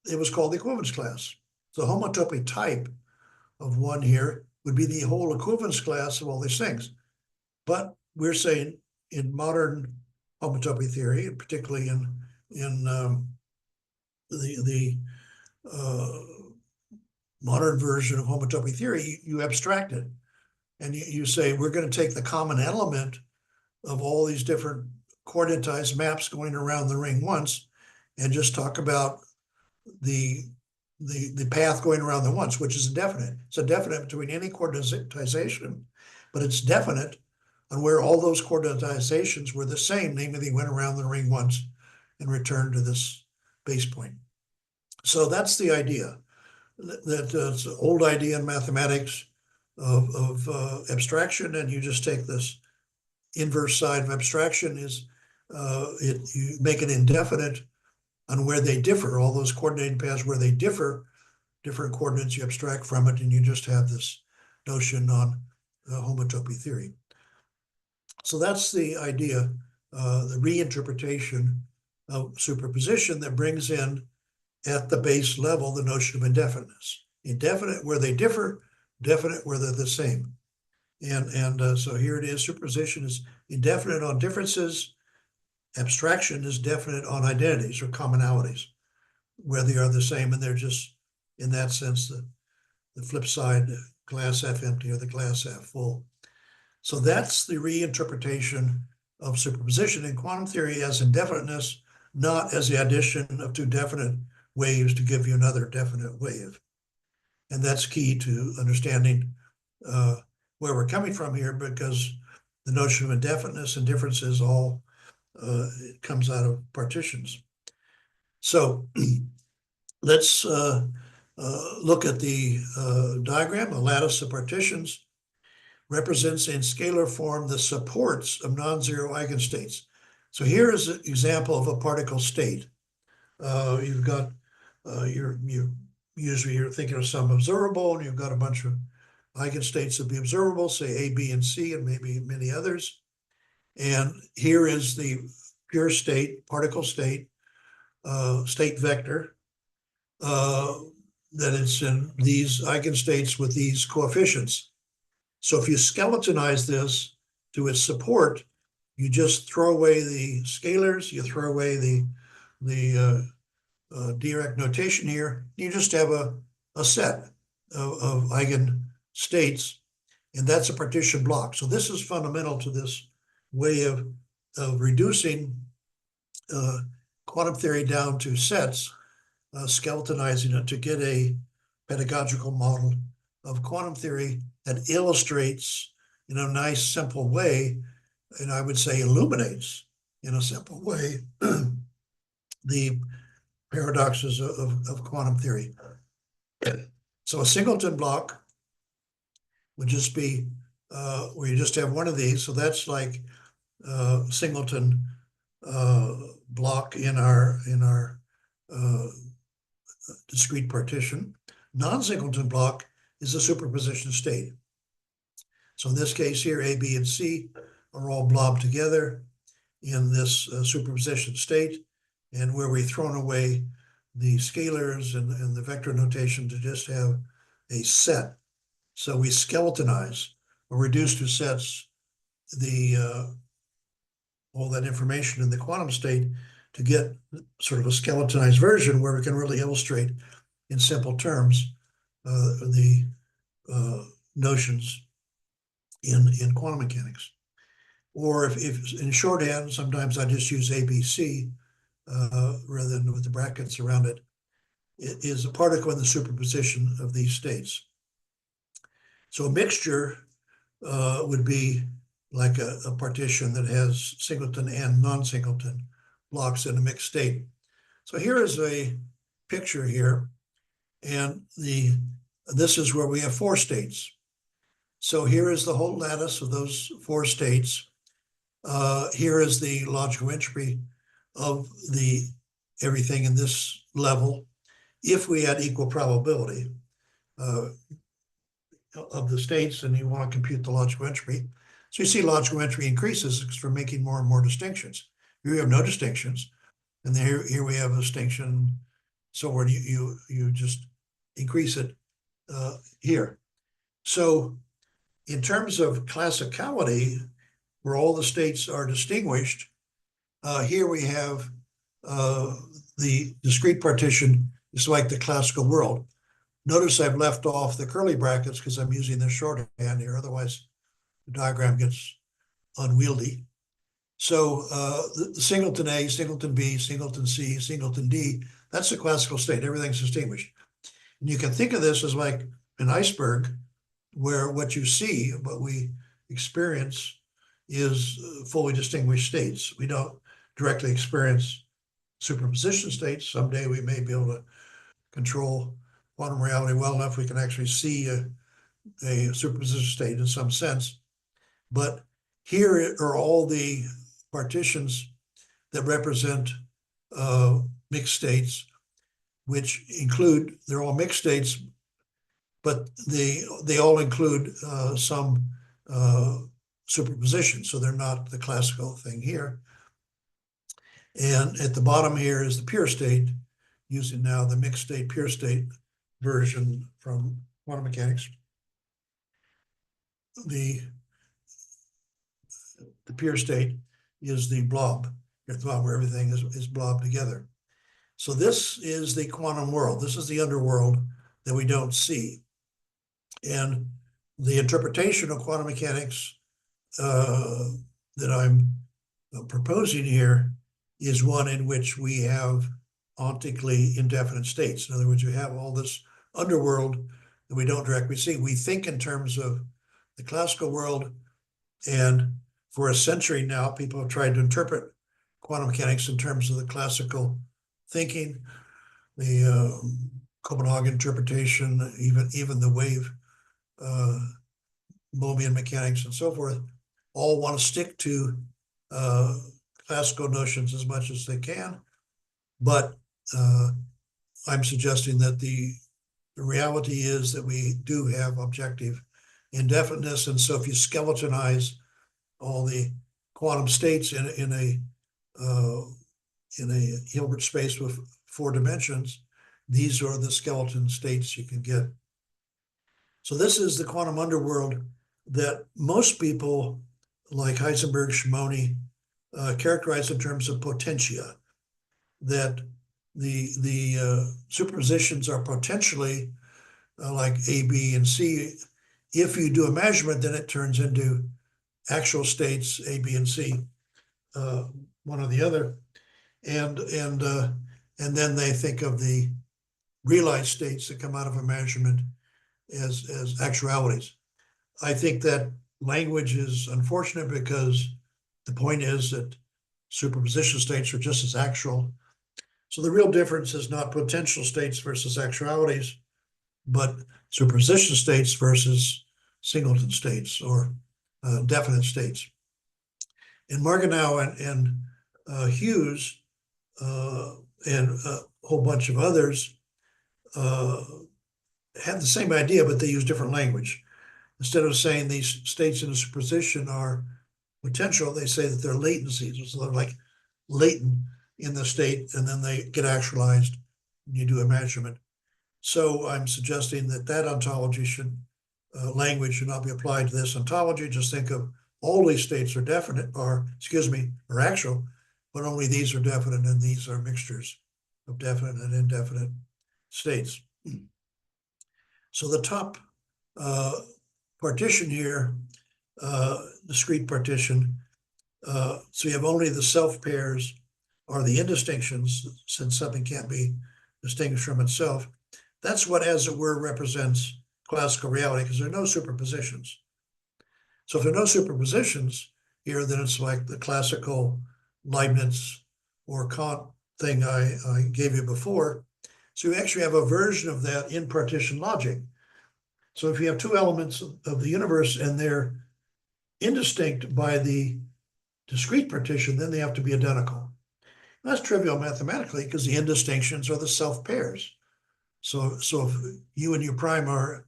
Speaker 1: it was called the equivalence class. The homotopy type of one here would be the whole equivalence class of all these things. But we're saying in modern homotopy theory, particularly in the modern version of homotopy theory, you abstract it. And you say, we're going to take the common element of all these different coordinatized maps going around the ring once and just talk about the path going around the once, which is indefinite. It's a definite between any coordinatization, but it's definite on where all those coordinatizations were the same, namely they went around the ring once and returned to this base point. So that's the idea. That it's an old idea in mathematics of abstraction, and you just take this inverse side of abstraction is you make it indefinite on where they differ, all those coordinating paths where they differ, different coordinates, you abstract from it, and you just have this notion on homotopy theory. So that's the idea, the reinterpretation of superposition that brings in at the base level the notion of indefiniteness. Indefinite where they differ, definite where they're the same. And so here it is, superposition is indefinite on differences, abstraction is definite on identities or commonalities, where they are the same, and they're just, in that sense, the flip side, glass half empty or the glass half full. So that's the reinterpretation of superposition in quantum theory as indefiniteness, not as the addition of two definite waves to give you another definite wave. And that's key to understanding where we're coming from here, because the notion of indefiniteness and differences all it comes out of partitions. So let's look at the diagram. A lattice of partitions represents in scalar form the supports of non-zero eigenstates. So here is an example of a particle state. You've got usually you're thinking of some observable, and you've got a bunch of eigenstates that be observable, say A, B, and C, and maybe many others. And here is the pure state, particle state, state vector, that it's in these eigenstates with these coefficients. So if you skeletonize this to its support, you just throw away the scalars, you throw away the Dirac notation here, you just have a set of eigenstates, and that's a partition block. So this is fundamental to this way of reducing quantum theory down to sets, skeletonizing it to get a pedagogical model of quantum theory that illustrates in a nice, simple way, and I would say illuminates in a simple way the paradoxes of quantum theory. So a singleton block would just be where you just have one of these. So that's like singleton block in our discrete partition. Non-singleton block is a superposition state. So in this case here, A, B, and C are all blobbed together in this superposition state, and where we've thrown away the scalars and the vector notation to just have a set. So we skeletonize or reduce to sets the all that information in the quantum state to get sort of a skeletonized version where we can really illustrate in simple terms the notions in quantum mechanics. Or if in shorthand, sometimes I just use ABC rather than with the brackets around it. It is a particle in the superposition of these states. So a mixture would be like a partition that has singleton and non-singleton blocks in a mixed state. So here is a picture here, and this is where we have 4 states. So here is the whole lattice of those 4 states. Here is the logical entropy of everything in this level, if we had equal probability of the states, and you want to compute the logical entropy. So you see logical entropy increases because we're making more and more distinctions. Here we have no distinctions, and here we have a distinction. So where you just increase it here. So in terms of classicality, where all the states are distinguished, here we have the discrete partition is like the classical world. Notice I've left off the curly brackets because I'm using the shorthand here. Otherwise, the diagram gets unwieldy. So the singleton A, singleton B, singleton C, singleton D, that's the classical state. Everything's distinguished. And you can think of this as like an iceberg where what you see, what we experience, is fully distinguished states. We don't directly experience superposition states. Someday we may be able to control quantum reality well enough we can actually see a superposition state in some sense. But here are all the partitions that represent mixed states, which include, they're all mixed states, but they all include some superposition. So they're not the classical thing here. And at the bottom here is the pure state, using now the mixed state, pure state version from quantum mechanics. The pure state is the blob at the bottom, where everything is blobbed together. So this is the quantum world. This is the underworld that we don't see. And the interpretation of quantum mechanics that I'm proposing here is one in which we have ontically indefinite states. In other words, we have all this underworld that we don't directly see. We think in terms of the classical world, and for a century now, people have tried to interpret quantum mechanics in terms of the classical thinking, the Copenhagen interpretation, even the wave Bohmian mechanics and so forth, all want to stick to classical notions as much as they can. But I'm suggesting that the reality is that we do have objective indefiniteness. And so if you skeletonize all the quantum states in a Hilbert space with 4 dimensions, these are the skeleton states you can get. So this is the quantum underworld that most people, like Heisenberg, Shimoni, characterize in terms of potentia, that the superpositions are potentially like A, B, and C. If you do a measurement, then it turns into actual states, A, B, and C, one or the other. And then they think of the realized states that come out of a measurement as actualities. I think that language is unfortunate because the point is that superposition states are just as actual. So the real difference is not potential states versus actualities, but superposition states versus singleton states or definite states. And Margenau and Hughes and a whole bunch of others have the same idea, but they use different language. Instead of saying these states in a superposition are potential, they say that they're latencies. So they're like latent in the state, and then they get actualized you do a measurement. So I'm suggesting that that ontology language should not be applied to this ontology. Just think of all these states are definite, or are actual, but only these are definite and these are mixtures of definite and indefinite states. So the top partition here, discrete partition, so you have only the self pairs or the indistinctions, since something can't be distinguished from itself. That's what, as it were, represents classical reality, because there are no superpositions. So if there are no superpositions here, then it's like the classical Leibniz or Kant thing I gave you before. So you actually have a version of that in partition logic. So if you have two elements of the universe and they're indistinct by the discrete partition, then they have to be identical. And that's trivial mathematically, because the indistinctions are the self pairs. So if U and U prime are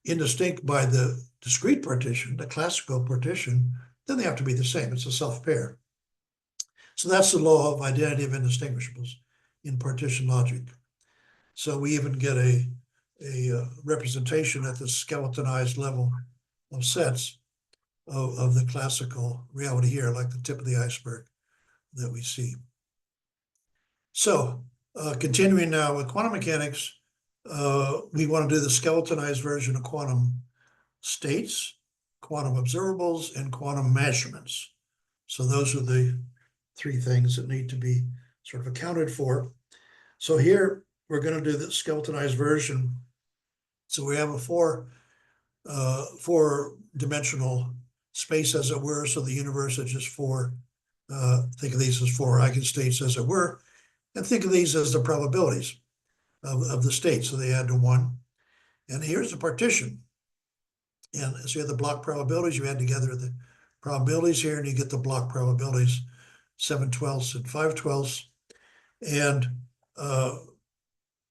Speaker 1: indistinct by the discrete partition, the classical partition, then they have to be the same. It's a self pair. So that's the law of identity of indistinguishables in partition logic. So we even get a representation at the skeletonized level of sets of the classical reality here, like the tip of the iceberg that we see. So continuing now with quantum mechanics, we want to do the skeletonized version of quantum states, quantum observables, and quantum measurements. So those are the three things that need to be sort of accounted for. So here we're going to do the skeletonized version. So we have a four-dimensional space, as it were. So the universe is just four. Think of these as four eigenstates, as it were, and think of these as the probabilities of the state. So they add to one. And here's the partition. And so you have the block probabilities. You add together the probabilities here, and you get the block probabilities, 7/12 and 5/12. And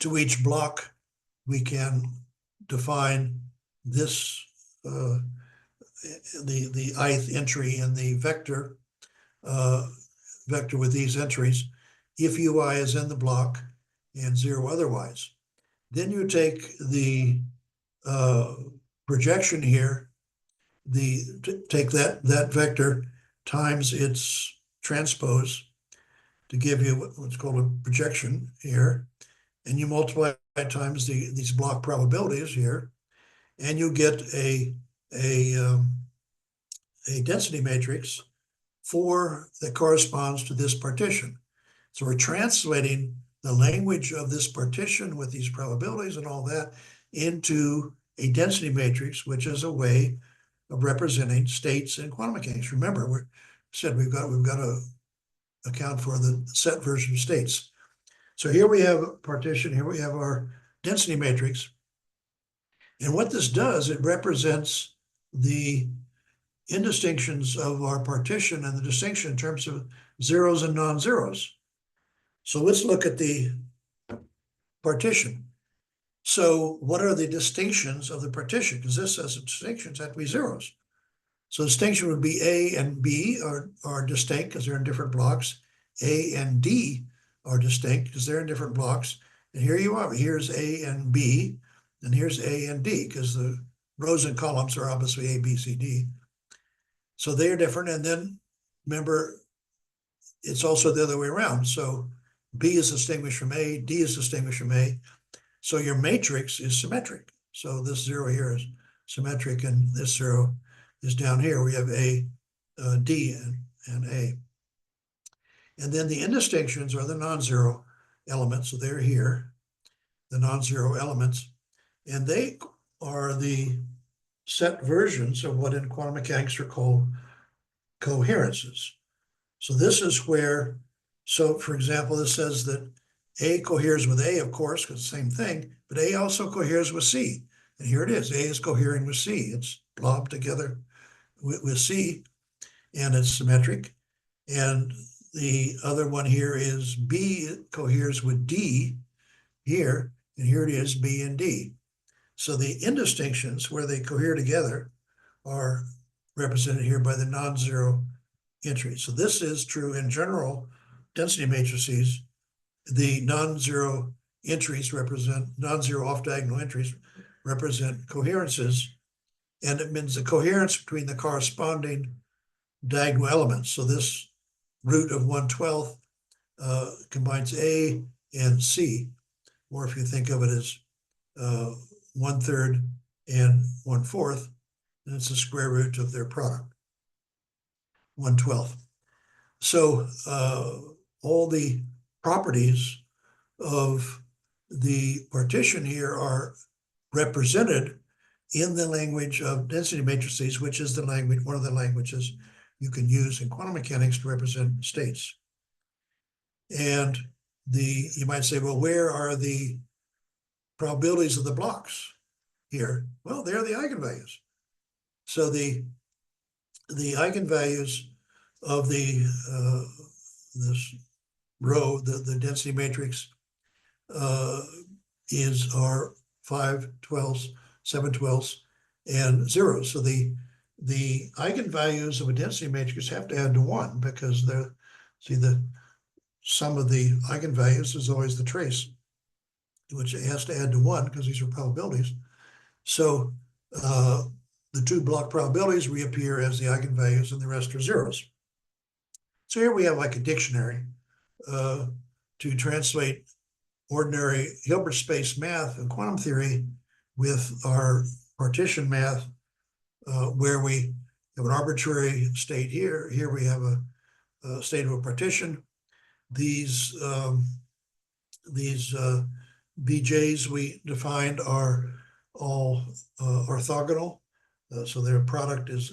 Speaker 1: to each block, we can define this, the ith entry in the vector with these entries, if ui is in the block and 0 otherwise. Then you take the projection here, take that vector times its transpose to give you what's called a projection here, and you multiply it times these block probabilities here, and you get a density matrix that corresponds to this partition. So we're translating the language of this partition with these probabilities and all that into a density matrix, which is a way of representing states in quantum mechanics. Remember, we've got to account for the set version of states. So here we have a partition, here we have our density matrix. And what this does, it represents the indistinctions of our partition and the distinction in terms of zeros and non-zeros. So let's look at the partition. So what are the distinctions of the partition? Because this says distinctions have to be zeros. So distinction would be A and B are distinct because they're in different blocks. A and D are distinct because they're in different blocks. And here you are. Here's A and B, and here's A and D, because the rows and columns are obviously A, B, C, D. So they're different. And then remember, it's also the other way around. So B is distinguished from A, D is distinguished from A. So your matrix is symmetric. So this 0 here is symmetric, and this 0 is down here. We have A, D, and A. And then the indistinctions are the non-zero elements. So they're here, the non-zero elements. And they are the set versions of what in quantum mechanics are called coherences. So this is where, so for example, this says that A coheres with A, of course, because it's the same thing, but A also coheres with C. And here it is, A is cohering with C. It's blobbed together with C, and it's symmetric. And the other one here is B coheres with D here, and here it is, B and D. So the indistinctions where they cohere together are represented here by the non-zero entries. So this is true in general density matrices. The non-zero entries represent, non-zero off-diagonal entries represent coherences, and it means the coherence between the corresponding diagonal elements. So this root of 1/12 combines A and C, or if you think of it as 1/3 and 1/4, and it's the square root of their product, 1/12. So all the properties of the partition here are represented in the language of density matrices, which is the language, one of the languages you can use in quantum mechanics to represent states. And you might say, well, where are the probabilities of the blocks here? Well, they're the eigenvalues. So the eigenvalues of this row, the density matrix, are 5 12s, 7 12s, and 0s. So the eigenvalues of a density matrix have to add to 1 because the sum of the eigenvalues is always the trace, which has to add to 1 because these are probabilities. So the two block probabilities reappear as the eigenvalues and the rest are zeros. So here we have like a dictionary to translate ordinary Hilbert space math and quantum theory with our partition math, where we have an arbitrary state here. Here we have a state of a partition. These BJs we defined are all orthogonal, so their product is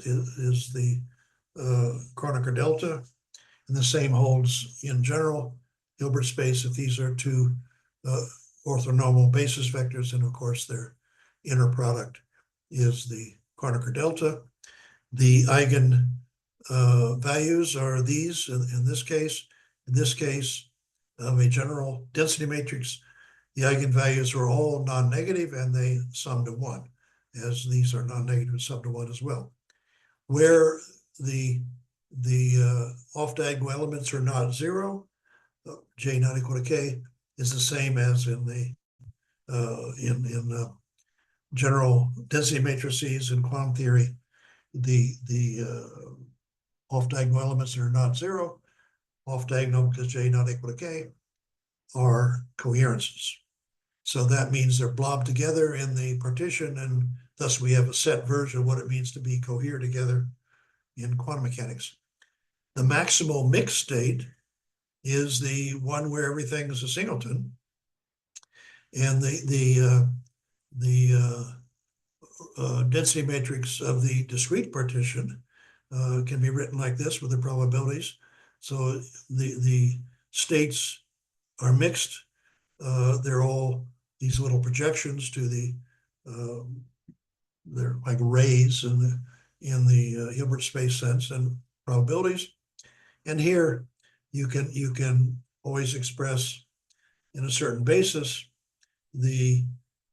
Speaker 1: the Kronecker delta, and the same holds in general Hilbert space if these are two orthonormal basis vectors, and of course their inner product is the Kronecker delta. The eigen values are these in this case. In this case of a general density matrix, the eigenvalues are all non-negative and they sum to 1, as these are non-negative and sum to 1 as well. Where the off-diagonal elements are not 0, J not equal to K, is the same as in the general density matrices in quantum theory. The off-diagonal elements that are not 0, off-diagonal because J not equal to K, are coherences. So that means they're blobbed together in the partition, and thus we have a set version of what it means to be cohere together in quantum mechanics. The maximal mixed state is the one where everything is a singleton, and the density matrix of the discrete partition can be written like this with the probabilities. So the states are mixed. They're all these little projections to they're like rays in the Hilbert space sense and probabilities. And here you can always express in a certain basis the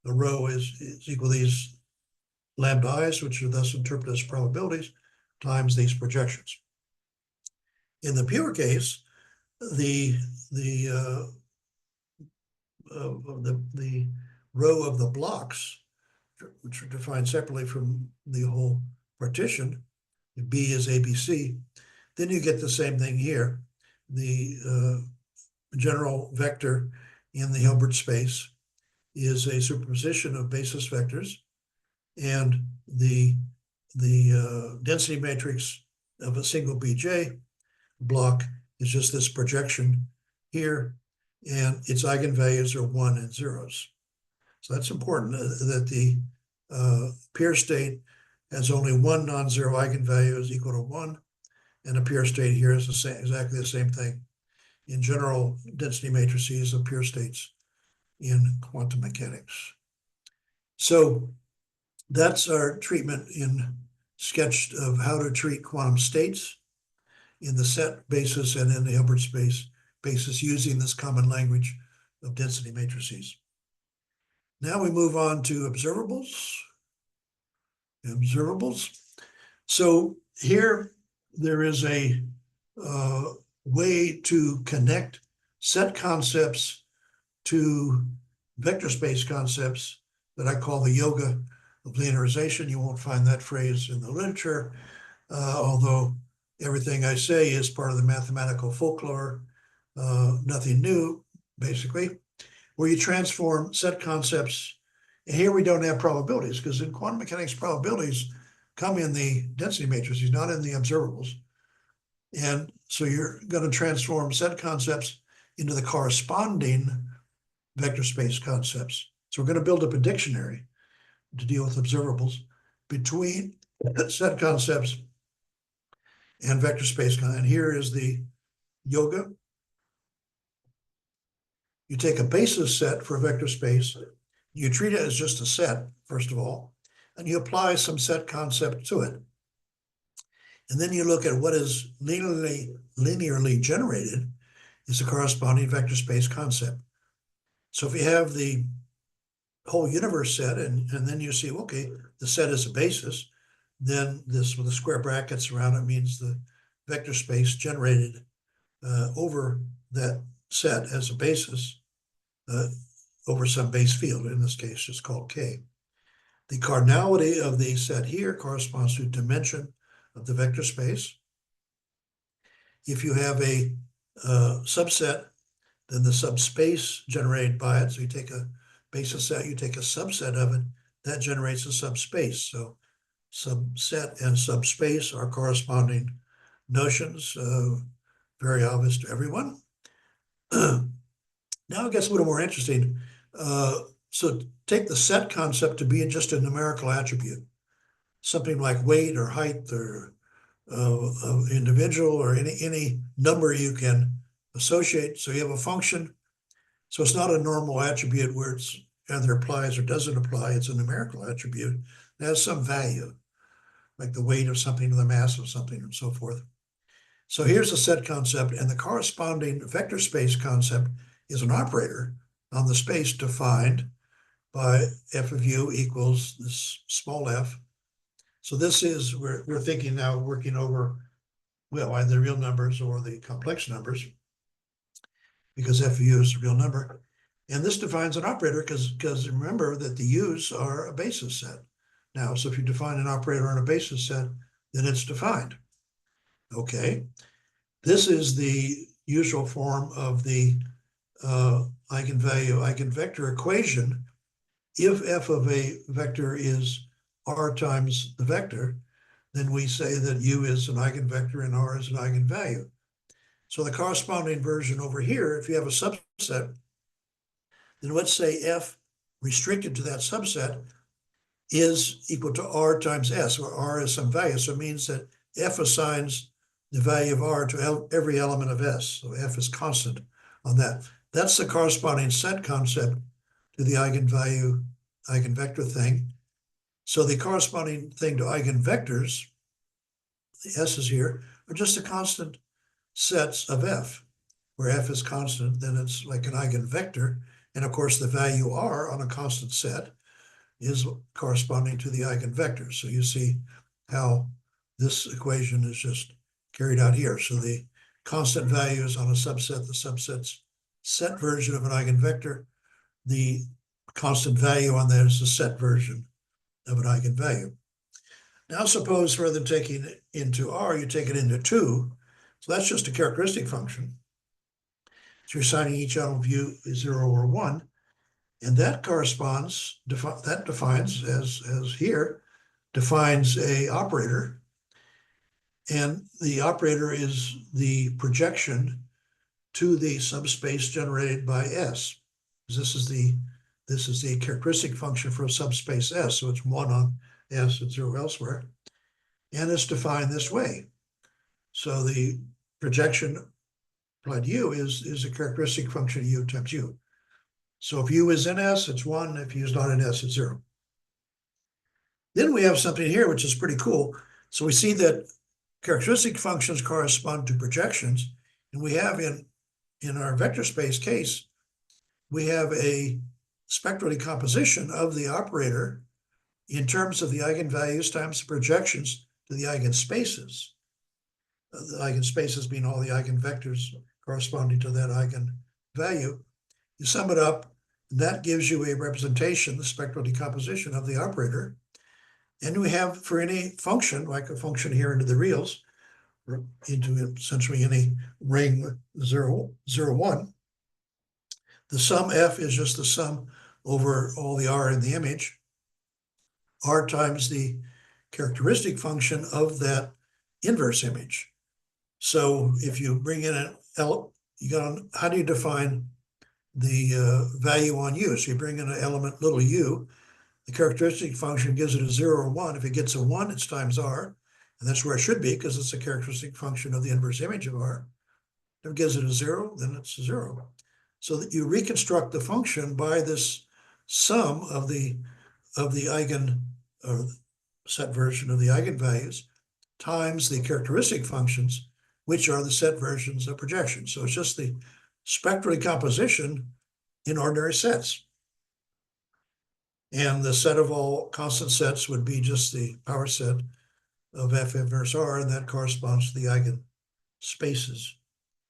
Speaker 1: row is equal to these lambda i's, which are thus interpreted as probabilities, times these projections. In the pure case, the row of the blocks, which are defined separately from the whole partition, B is ABC, then you get the same thing here. The general vector in the Hilbert space is a superposition of basis vectors, and the density matrix of a single BJ block is just this projection here, and its eigenvalues are 1 and 0s. So that's important that the pure state has only one non-zero eigenvalue is equal to 1, and a pure state here is exactly the same thing. In general density matrices of pure states in quantum mechanics. So that's our treatment sketched of how to treat quantum states in the set basis and in the Hilbert space basis using this common language of density matrices. Now we move on to observables. So here there is a way to connect set concepts to vector space concepts that I call the yoga of linearization. You won't find that phrase in the literature, although everything I say is part of the mathematical folklore, nothing new, basically, where you transform set concepts. And here we don't have probabilities, because in quantum mechanics, probabilities come in the density matrices, not in the observables. And so you're going to transform set concepts into the corresponding vector space concepts. So we're going to build up a dictionary to deal with observables between set concepts and vector space. And here is the yoga. You take a basis set for a vector space, you treat it as just a set, first of all, and you apply some set concept to it. And then you look at what is linearly generated is the corresponding vector space concept. So if you have the whole universe set, and then you see, okay, the set is a basis, then this with the square brackets around it means the vector space generated over that set as a basis over some base field, in this case, just called K. The cardinality of the set here corresponds to dimension of the vector space. If you have a subset, then the subspace generated by it, so you take a basis set, you take a subset of it, that generates a subspace. So subset and subspace are corresponding notions, very obvious to everyone. Now it gets a little more interesting. So take the set concept to be just a numerical attribute, something like weight or height or individual or any number you can associate. So you have a function. So it's not a normal attribute where it's either applies or doesn't apply. It's a numerical attribute. It has some value, like the weight of something or the mass of something and so forth. So here's the set concept, and the corresponding vector space concept is an operator on the space defined by f of u equals this small f. So this is, we're thinking now, working over, well, either the real numbers or the complex numbers, because f of u is a real number. And this defines an operator because remember that the u's are a basis set. Now, so if you define an operator on a basis set, then it's defined. Okay. This is the usual form of the eigenvector equation. If f of a vector is r times the vector, then we say that u is an eigenvector and r is an eigenvalue. So the corresponding version over here, if you have a subset, then let's say f restricted to that subset is equal to r times s, where r is some value. So it means that f assigns the value of r to every element of s. So f is constant on that. That's the corresponding set concept to the eigenvalue, eigenvector thing. So the corresponding thing to eigenvectors, the s's here, are just the constant sets of f. Where f is constant, then it's like an eigenvector. And of course, the value r on a constant set is corresponding to the eigenvector. So you see how this equation is just carried out here. So the constant values on a subset, the subset's set version of an eigenvector, the constant value on that is the set version of an eigenvalue. Now suppose rather than taking it into r, you take it into 2. So that's just a characteristic function. So you're assigning each element of u is 0 or 1. And that corresponds, that defines, as here, defines a operator. And the operator is the projection to the subspace generated by S. This is the characteristic function for a subspace S. So it's 1 on S and 0 elsewhere. And it's defined this way. So the projection applied to u is a characteristic function of u times u. So if u is in S, it's 1. If u is not in S, it's 0. Then we have something here which is pretty cool. So we see that characteristic functions correspond to projections. And we have in our vector space case, we have a spectral decomposition of the operator in terms of the eigenvalues times the projections to the eigenspaces. The eigenspaces being all the eigenvectors corresponding to that eigenvalue. You sum it up, That gives you a representation, the spectral decomposition of the operator. And we have for any function, like a function here into the reals, into essentially any ring 0, 0, 1, the sum f is just the sum over all the r in the image, r times the characteristic function of that inverse image. So if you bring in an how do you define the value on u? So you bring in an element little u, the characteristic function gives it a 0 or 1. If it gets a 1, it's times r, and that's where it should be because it's a characteristic function of the inverse image of r. If it gives it a 0, then it's a 0. So that you reconstruct the function by this sum of the eigen, or set version of the eigenvalues, times the characteristic functions, which are the set versions of projections. So it's just the spectral decomposition in ordinary sets. And the set of all constant sets would be just the power set of F inverse R, and that corresponds to the eigenspaces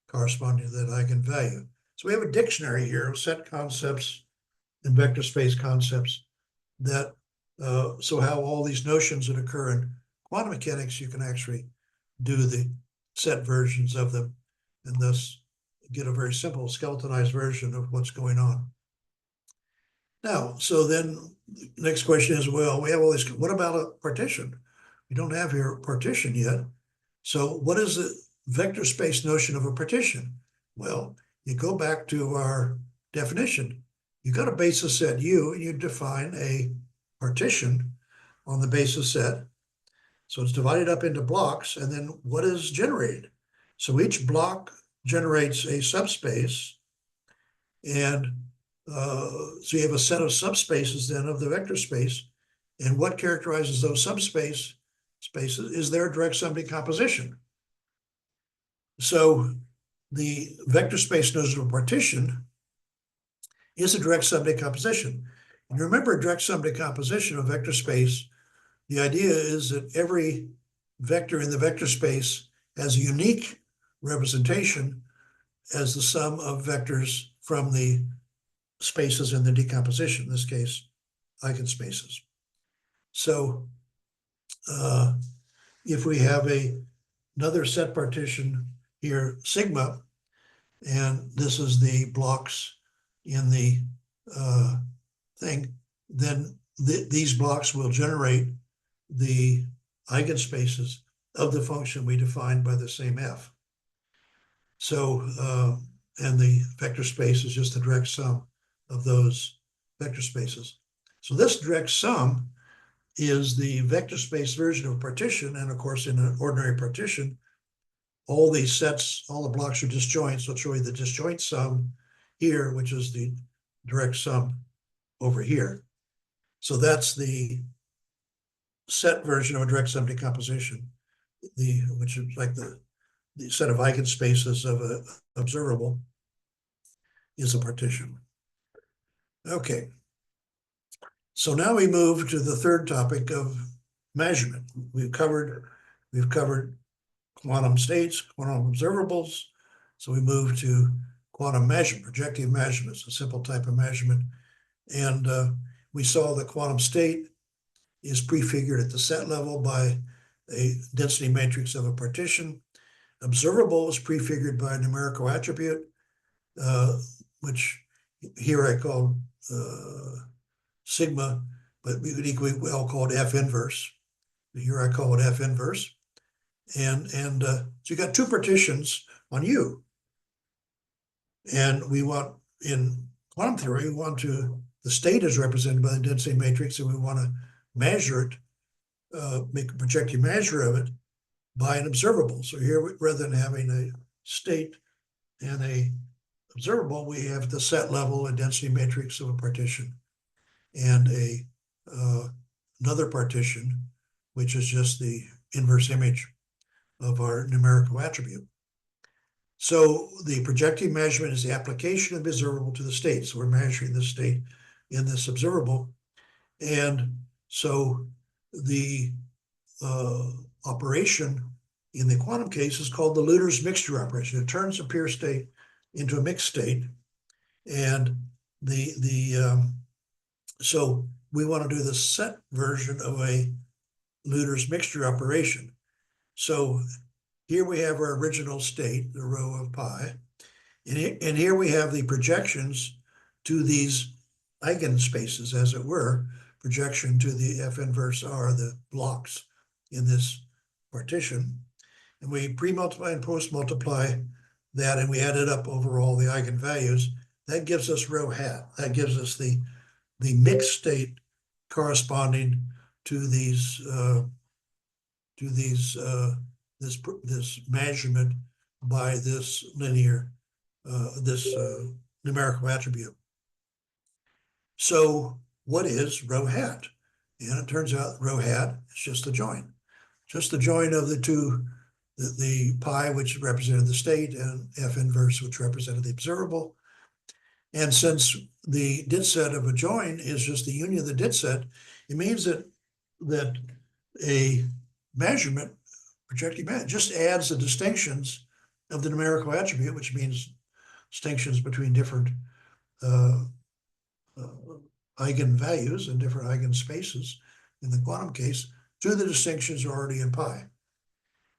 Speaker 1: corresponding to that eigenvalue. So we have a dictionary here of set concepts and vector space concepts that, so how all these notions that occur in quantum mechanics, you can actually do the set versions of them and thus get a very simple skeletonized version of what's going on. Now, so then the next question is, well, we have all this, what about a partition? We don't have here a partition yet. So what is the vector space notion of a partition? Well, you go back to our definition. You got a basis set U, and you define a partition on the basis set. So it's divided up into blocks, and then what is generated? So each block generates a subspace, and so you have a set of subspaces then of the vector space, and what characterizes those spaces is their direct sum decomposition. So the vector space notion of partition is a direct sum decomposition. And remember, direct sum decomposition of vector space, the idea is that every vector in the vector space has a unique representation as the sum of vectors from the spaces in the decomposition, in this case, eigenspaces. So if we have another set partition here, sigma, and this is the blocks in the thing, then these blocks will generate the eigenspaces of the function we defined by the same f. So, and the vector space is just the direct sum of those vector spaces. So this direct sum is the vector space version of a partition, and of course in an ordinary partition, all these sets, all the blocks are disjoint, so I'll show you the disjoint sum here, which is the direct sum over here. So that's the set version of a direct sum decomposition, which is like the set of eigenspaces of an observable is a partition. Okay. So now we move to the third topic of measurement. We've covered quantum states, quantum observables. So we move to quantum measurement, projective measurements, a simple type of measurement. And we saw the quantum state is prefigured at the set level by a density matrix of a partition. Observable is prefigured by a numerical attribute, which here I call sigma, but we could equally well call it F inverse. Here I call it F inverse. And so you got two partitions on U. And we want, in quantum theory, we want to, the state is represented by the density matrix, and we want to measure it, make a projective measure of it by an observable. So here, rather than having a state and a observable, we have the set level and density matrix of a partition and another partition, which is just the inverse image of our numerical attribute. So the projective measurement is the application of the observable to the state. So we're measuring the state in this observable. And so the operation in the quantum case is called the Luder's mixture operation. It turns a pure state into a mixed state. And So we want to do the set version of a Luther's mixture operation. So here we have our original state, the rho of pi, and here we have the projections to these eigenspaces, as it were, projection to the F inverse R, the blocks in this partition. And we pre-multiply and post-multiply that, and we add it up over all the eigenvalues. That gives us rho hat. That gives us the mixed state corresponding to these this measurement by this linear numerical attribute. So what is rho hat? And it turns out rho hat is just the join of the two, the pi, which represented the state, and F inverse, which represented the observable. And since the dit set of a join is just the union of the dit set, it means that a measurement, projective measurement, just adds the distinctions of the numerical attribute, which means distinctions between different eigenvalues and different eigenspaces in the quantum case, to the distinctions already in pi.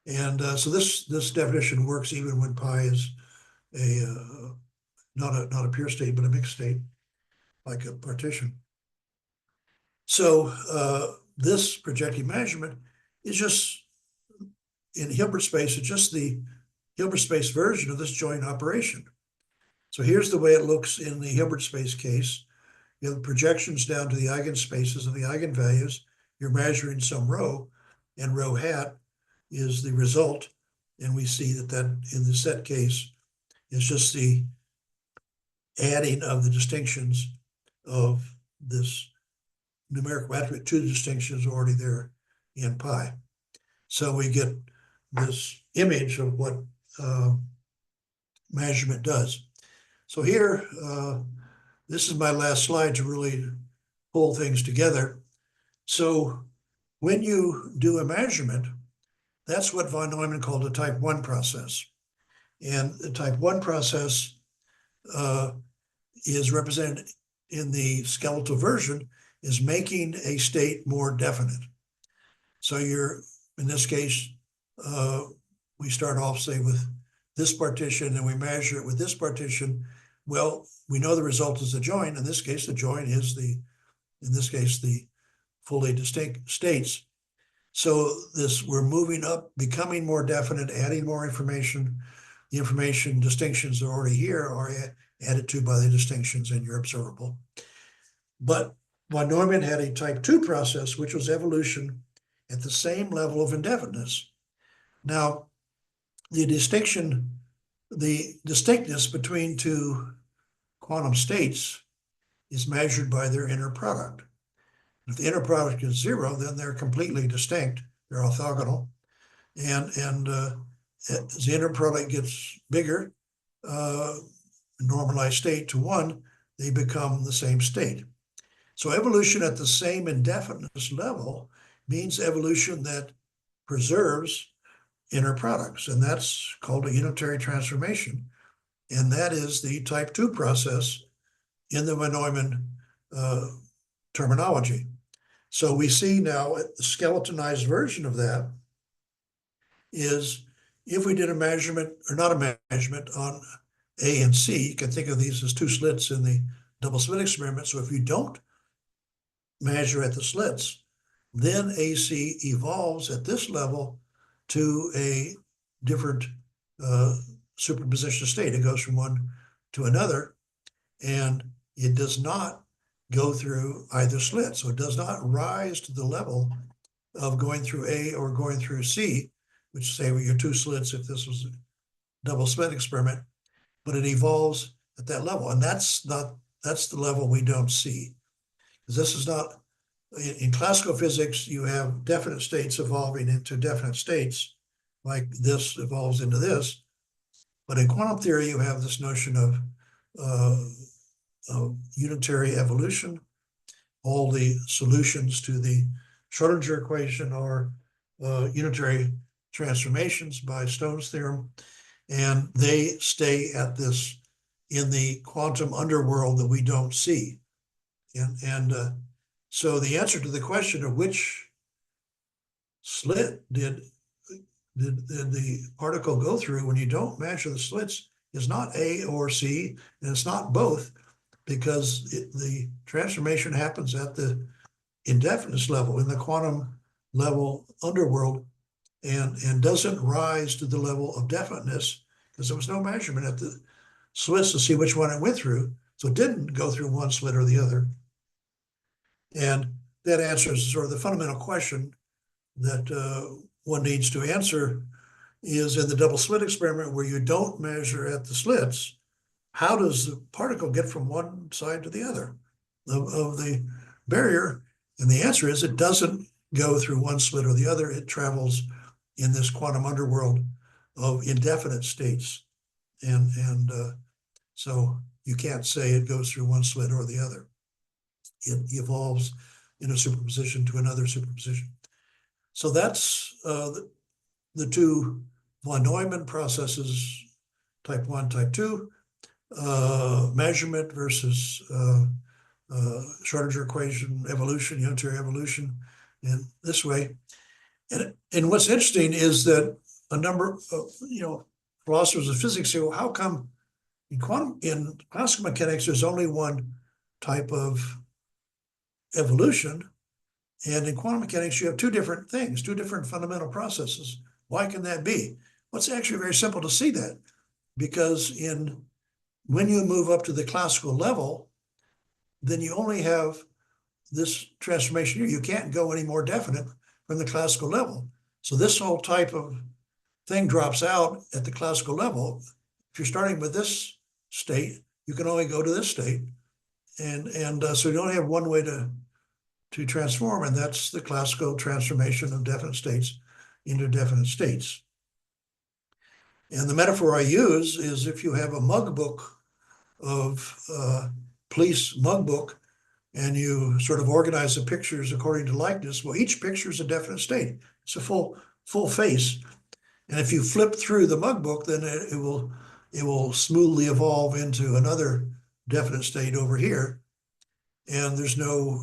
Speaker 1: And so this definition works even when pi is not a pure state, but a mixed state, like a partition. So this projective measurement is just, in Hilbert space, it's just the Hilbert space version of this joint operation. So here's the way it looks in the Hilbert space case. You have the projections down to the eigenspaces and the eigenvalues. You're measuring some rho, and rho hat is the result. And we see that in the set case is just the adding of the distinctions of this numerical attribute to the distinctions already there in pi. So we get this image of what measurement does. So here, this is my last slide to really pull things together. So when you do a measurement, that's what von Neumann called a type 1 process. And the type 1 process is represented in the skeletal version is making a state more definite. So in this case, we start off, say, with this partition, and we measure it with this partition. Well, we know the result is the join. In this case, the join is in this case, the fully distinct states. So we're moving up, becoming more definite, adding more information. The information distinctions that are already here are added to by the distinctions in your observable. But von Neumann had a type 2 process, which was evolution at the same level of indefiniteness. Now, the distinctness between two quantum states is measured by their inner product. If the inner product is 0, then they're completely distinct. They're orthogonal. And as the inner product gets bigger, normalized state to 1, they become the same state. So evolution at the same indefiniteness level means evolution that preserves inner products, and that's called a unitary transformation. And that is the type 2 process in the von Neumann terminology. So we see now the skeletonized version of that is if we did a measurement, or not a measurement, on A and C, you can think of these as two slits in the double slit experiment. So if you don't measure at the slits, then AC evolves at this level to a different superposition state. It goes from one to another, and it does not go through either slit. So it does not rise to the level of going through A or going through C, which say your two slits if this was a double slit experiment, but it evolves at that level. And that's the level we don't see. Because this is not, in classical physics, you have definite states evolving into definite states, like this evolves into this. But in quantum theory, you have this notion of unitary evolution. All the solutions to the Schrodinger equation are unitary transformations by Stone's theorem, and they stay at this in the quantum underworld that we don't see. And so the answer to the question of which slit did the particle go through when you don't measure the slits is not A or C, and it's not both, because the transformation happens at the indefiniteness level, in the quantum level underworld, and doesn't rise to the level of definiteness because there was no measurement at the slits to see which one it went through. So it didn't go through one slit or the other. And that answers sort of the fundamental question that one needs to answer is, in the double slit experiment where you don't measure at the slits, how does the particle get from one side to the other of the barrier? And the answer is it doesn't go through one slit or the other. It travels in this quantum underworld of indefinite states. And so you can't say it goes through one slit or the other. It evolves in a superposition to another superposition. So that's the two von Neumann processes, type 1, type 2, measurement versus Schrodinger equation, evolution, unitary evolution, in this way. And what's interesting is that a number of philosophers of physics say, well, how come in classical mechanics there's only one type of evolution, and in quantum mechanics you have two different things, two different fundamental processes? Why can that be? Well, it's actually very simple to see that, because when you move up to the classical level, then you only have this transformation here. You can't go any more definite from the classical level. So this whole type of thing drops out at the classical level. If you're starting with this state, you can only go to this state. And so you only have one way to transform, and that's the classical transformation of definite states into definite states. And the metaphor I use is, if you have a mug book of police mug book, and you sort of organize the pictures according to likeness, well, each picture is a definite state. It's a full face. And if you flip through the mug book, then it will smoothly evolve into another definite state over here. And there's no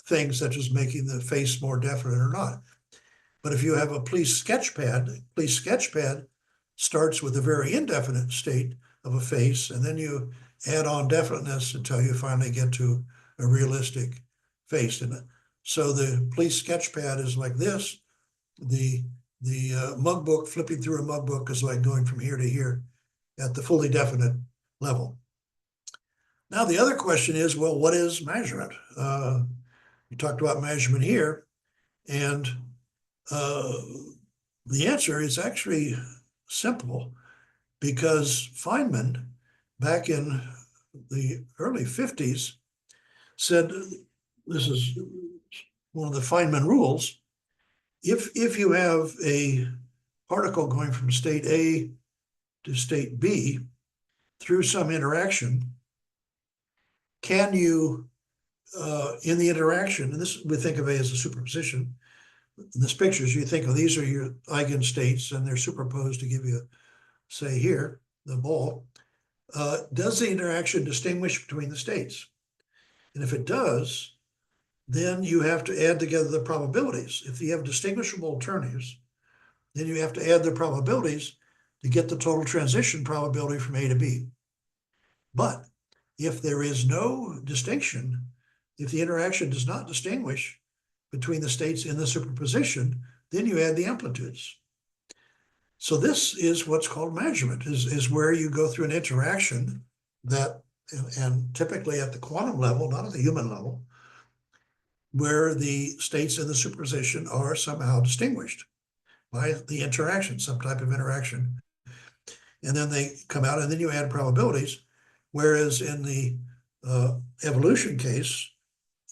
Speaker 1: thing such as making the face more definite or not. But if you have a police sketch pad starts with a very indefinite state of a face, and then you add on definiteness until you finally get to a realistic face. And so the police sketch pad is like this. The mug book, flipping through a mug book, is like going from here to here at the fully definite level. Now the other question is, well, what is measurement? We talked about measurement here, and the answer is actually simple, because Feynman, back in the early 50s, said, this is one of the Feynman rules, if you have a particle going from state A to state B through some interaction, can you, in the interaction, and this we think of A as a superposition, in this pictures you think of these are your eigenstates and they're superposed to give you, say here, the ball, does the interaction distinguish between the states? And if it does, then you have to add together the probabilities. If you have distinguishable alternatives, then you have to add the probabilities to get the total transition probability from A to B. But if there is no distinction, if the interaction does not distinguish between the states in the superposition, then you add the amplitudes. So this is what's called measurement, is where you go through an interaction that, and typically at the quantum level, not at the human level, where the states in the superposition are somehow distinguished by the interaction, some type of interaction. And then they come out, and then you add probabilities. Whereas in the evolution case,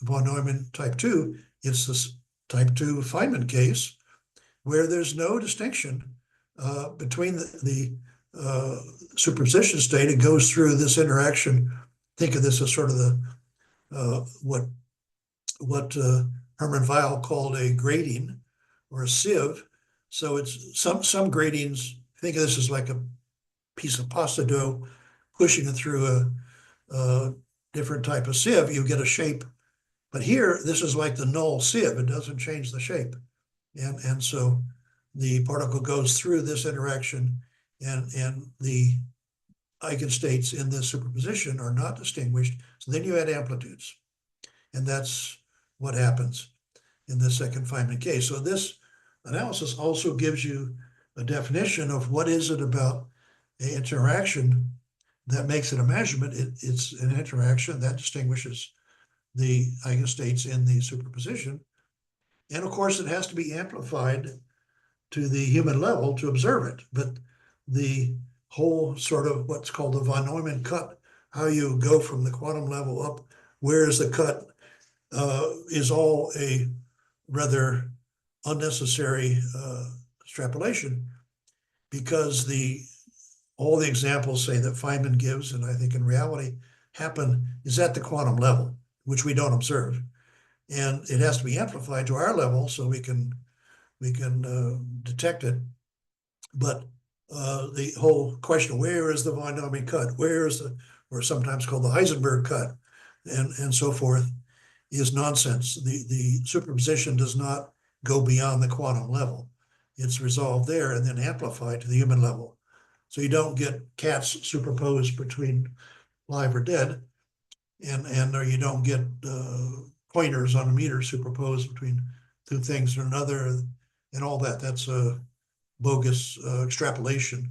Speaker 1: von Neumann type 2, it's this type 2 Feynman case, where there's no distinction between the superposition state. It goes through this interaction. Think of this as sort of the what Hermann Weyl called a grating or a sieve. So it's some gratings. Think of this as like a piece of pasta dough pushing it through a different type of sieve, you get a shape. But here, this is like the null sieve. It doesn't change the shape. And so the particle goes through this interaction, and the eigenstates in this superposition are not distinguished. So then you add amplitudes. And that's what happens in this second Feynman case. So this analysis also gives you a definition of what is it about an interaction that makes it a measurement. It's an interaction that distinguishes the eigenstates in the superposition. And of course, it has to be amplified to the human level to observe it. But the whole sort of what's called the von Neumann cut, how you go from the quantum level up, where is the cut, is all a rather unnecessary extrapolation, because all the examples say that Feynman gives, and I think in reality happen, is at the quantum level, which we don't observe. And it has to be amplified to our level so we can detect it. But the whole question, where is the von Neumann cut? Where is or sometimes called the Heisenberg cut, and so forth, is nonsense. The superposition does not go beyond the quantum level. It's resolved there and then amplified to the human level. So you don't get cats superposed between live or dead, or you don't get pointers on a meter superposed between two things or another, and all that. That's a bogus extrapolation.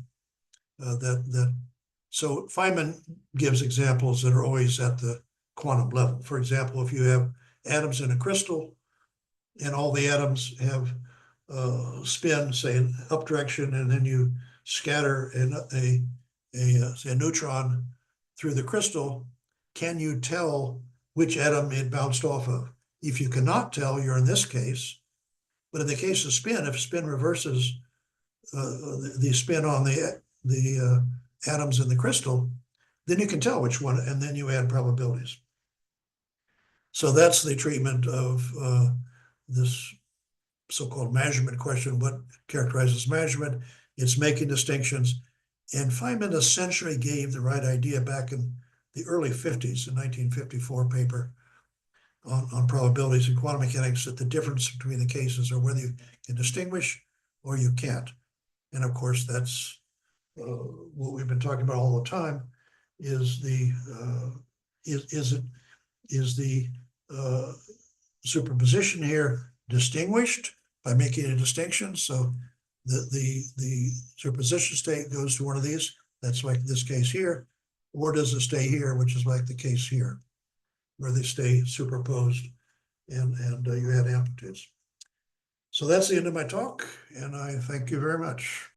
Speaker 1: So Feynman gives examples that are always at the quantum level. For example, if you have atoms in a crystal and all the atoms have spin, say in up direction, and then you scatter say a neutron through the crystal, can you tell which atom it bounced off of? If you cannot tell, you're in this case. But in the case of spin, if spin reverses the spin on the atoms in the crystal, then you can tell which one, and then you add probabilities. So that's the treatment of this so-called measurement question. What characterizes measurement? It's making distinctions. And Feynman essentially gave the right idea back in the early 50s, in 1954 paper on probabilities in quantum mechanics, that the difference between the cases are whether you can distinguish or you can't. And of course, that's what we've been talking about all the time, is the superposition here distinguished by making a distinction? So the superposition state goes to one of these, that's like this case here, or does it stay here, which is like the case here, where they stay superposed and you add amplitudes. So that's the end of my talk, and I thank you very much.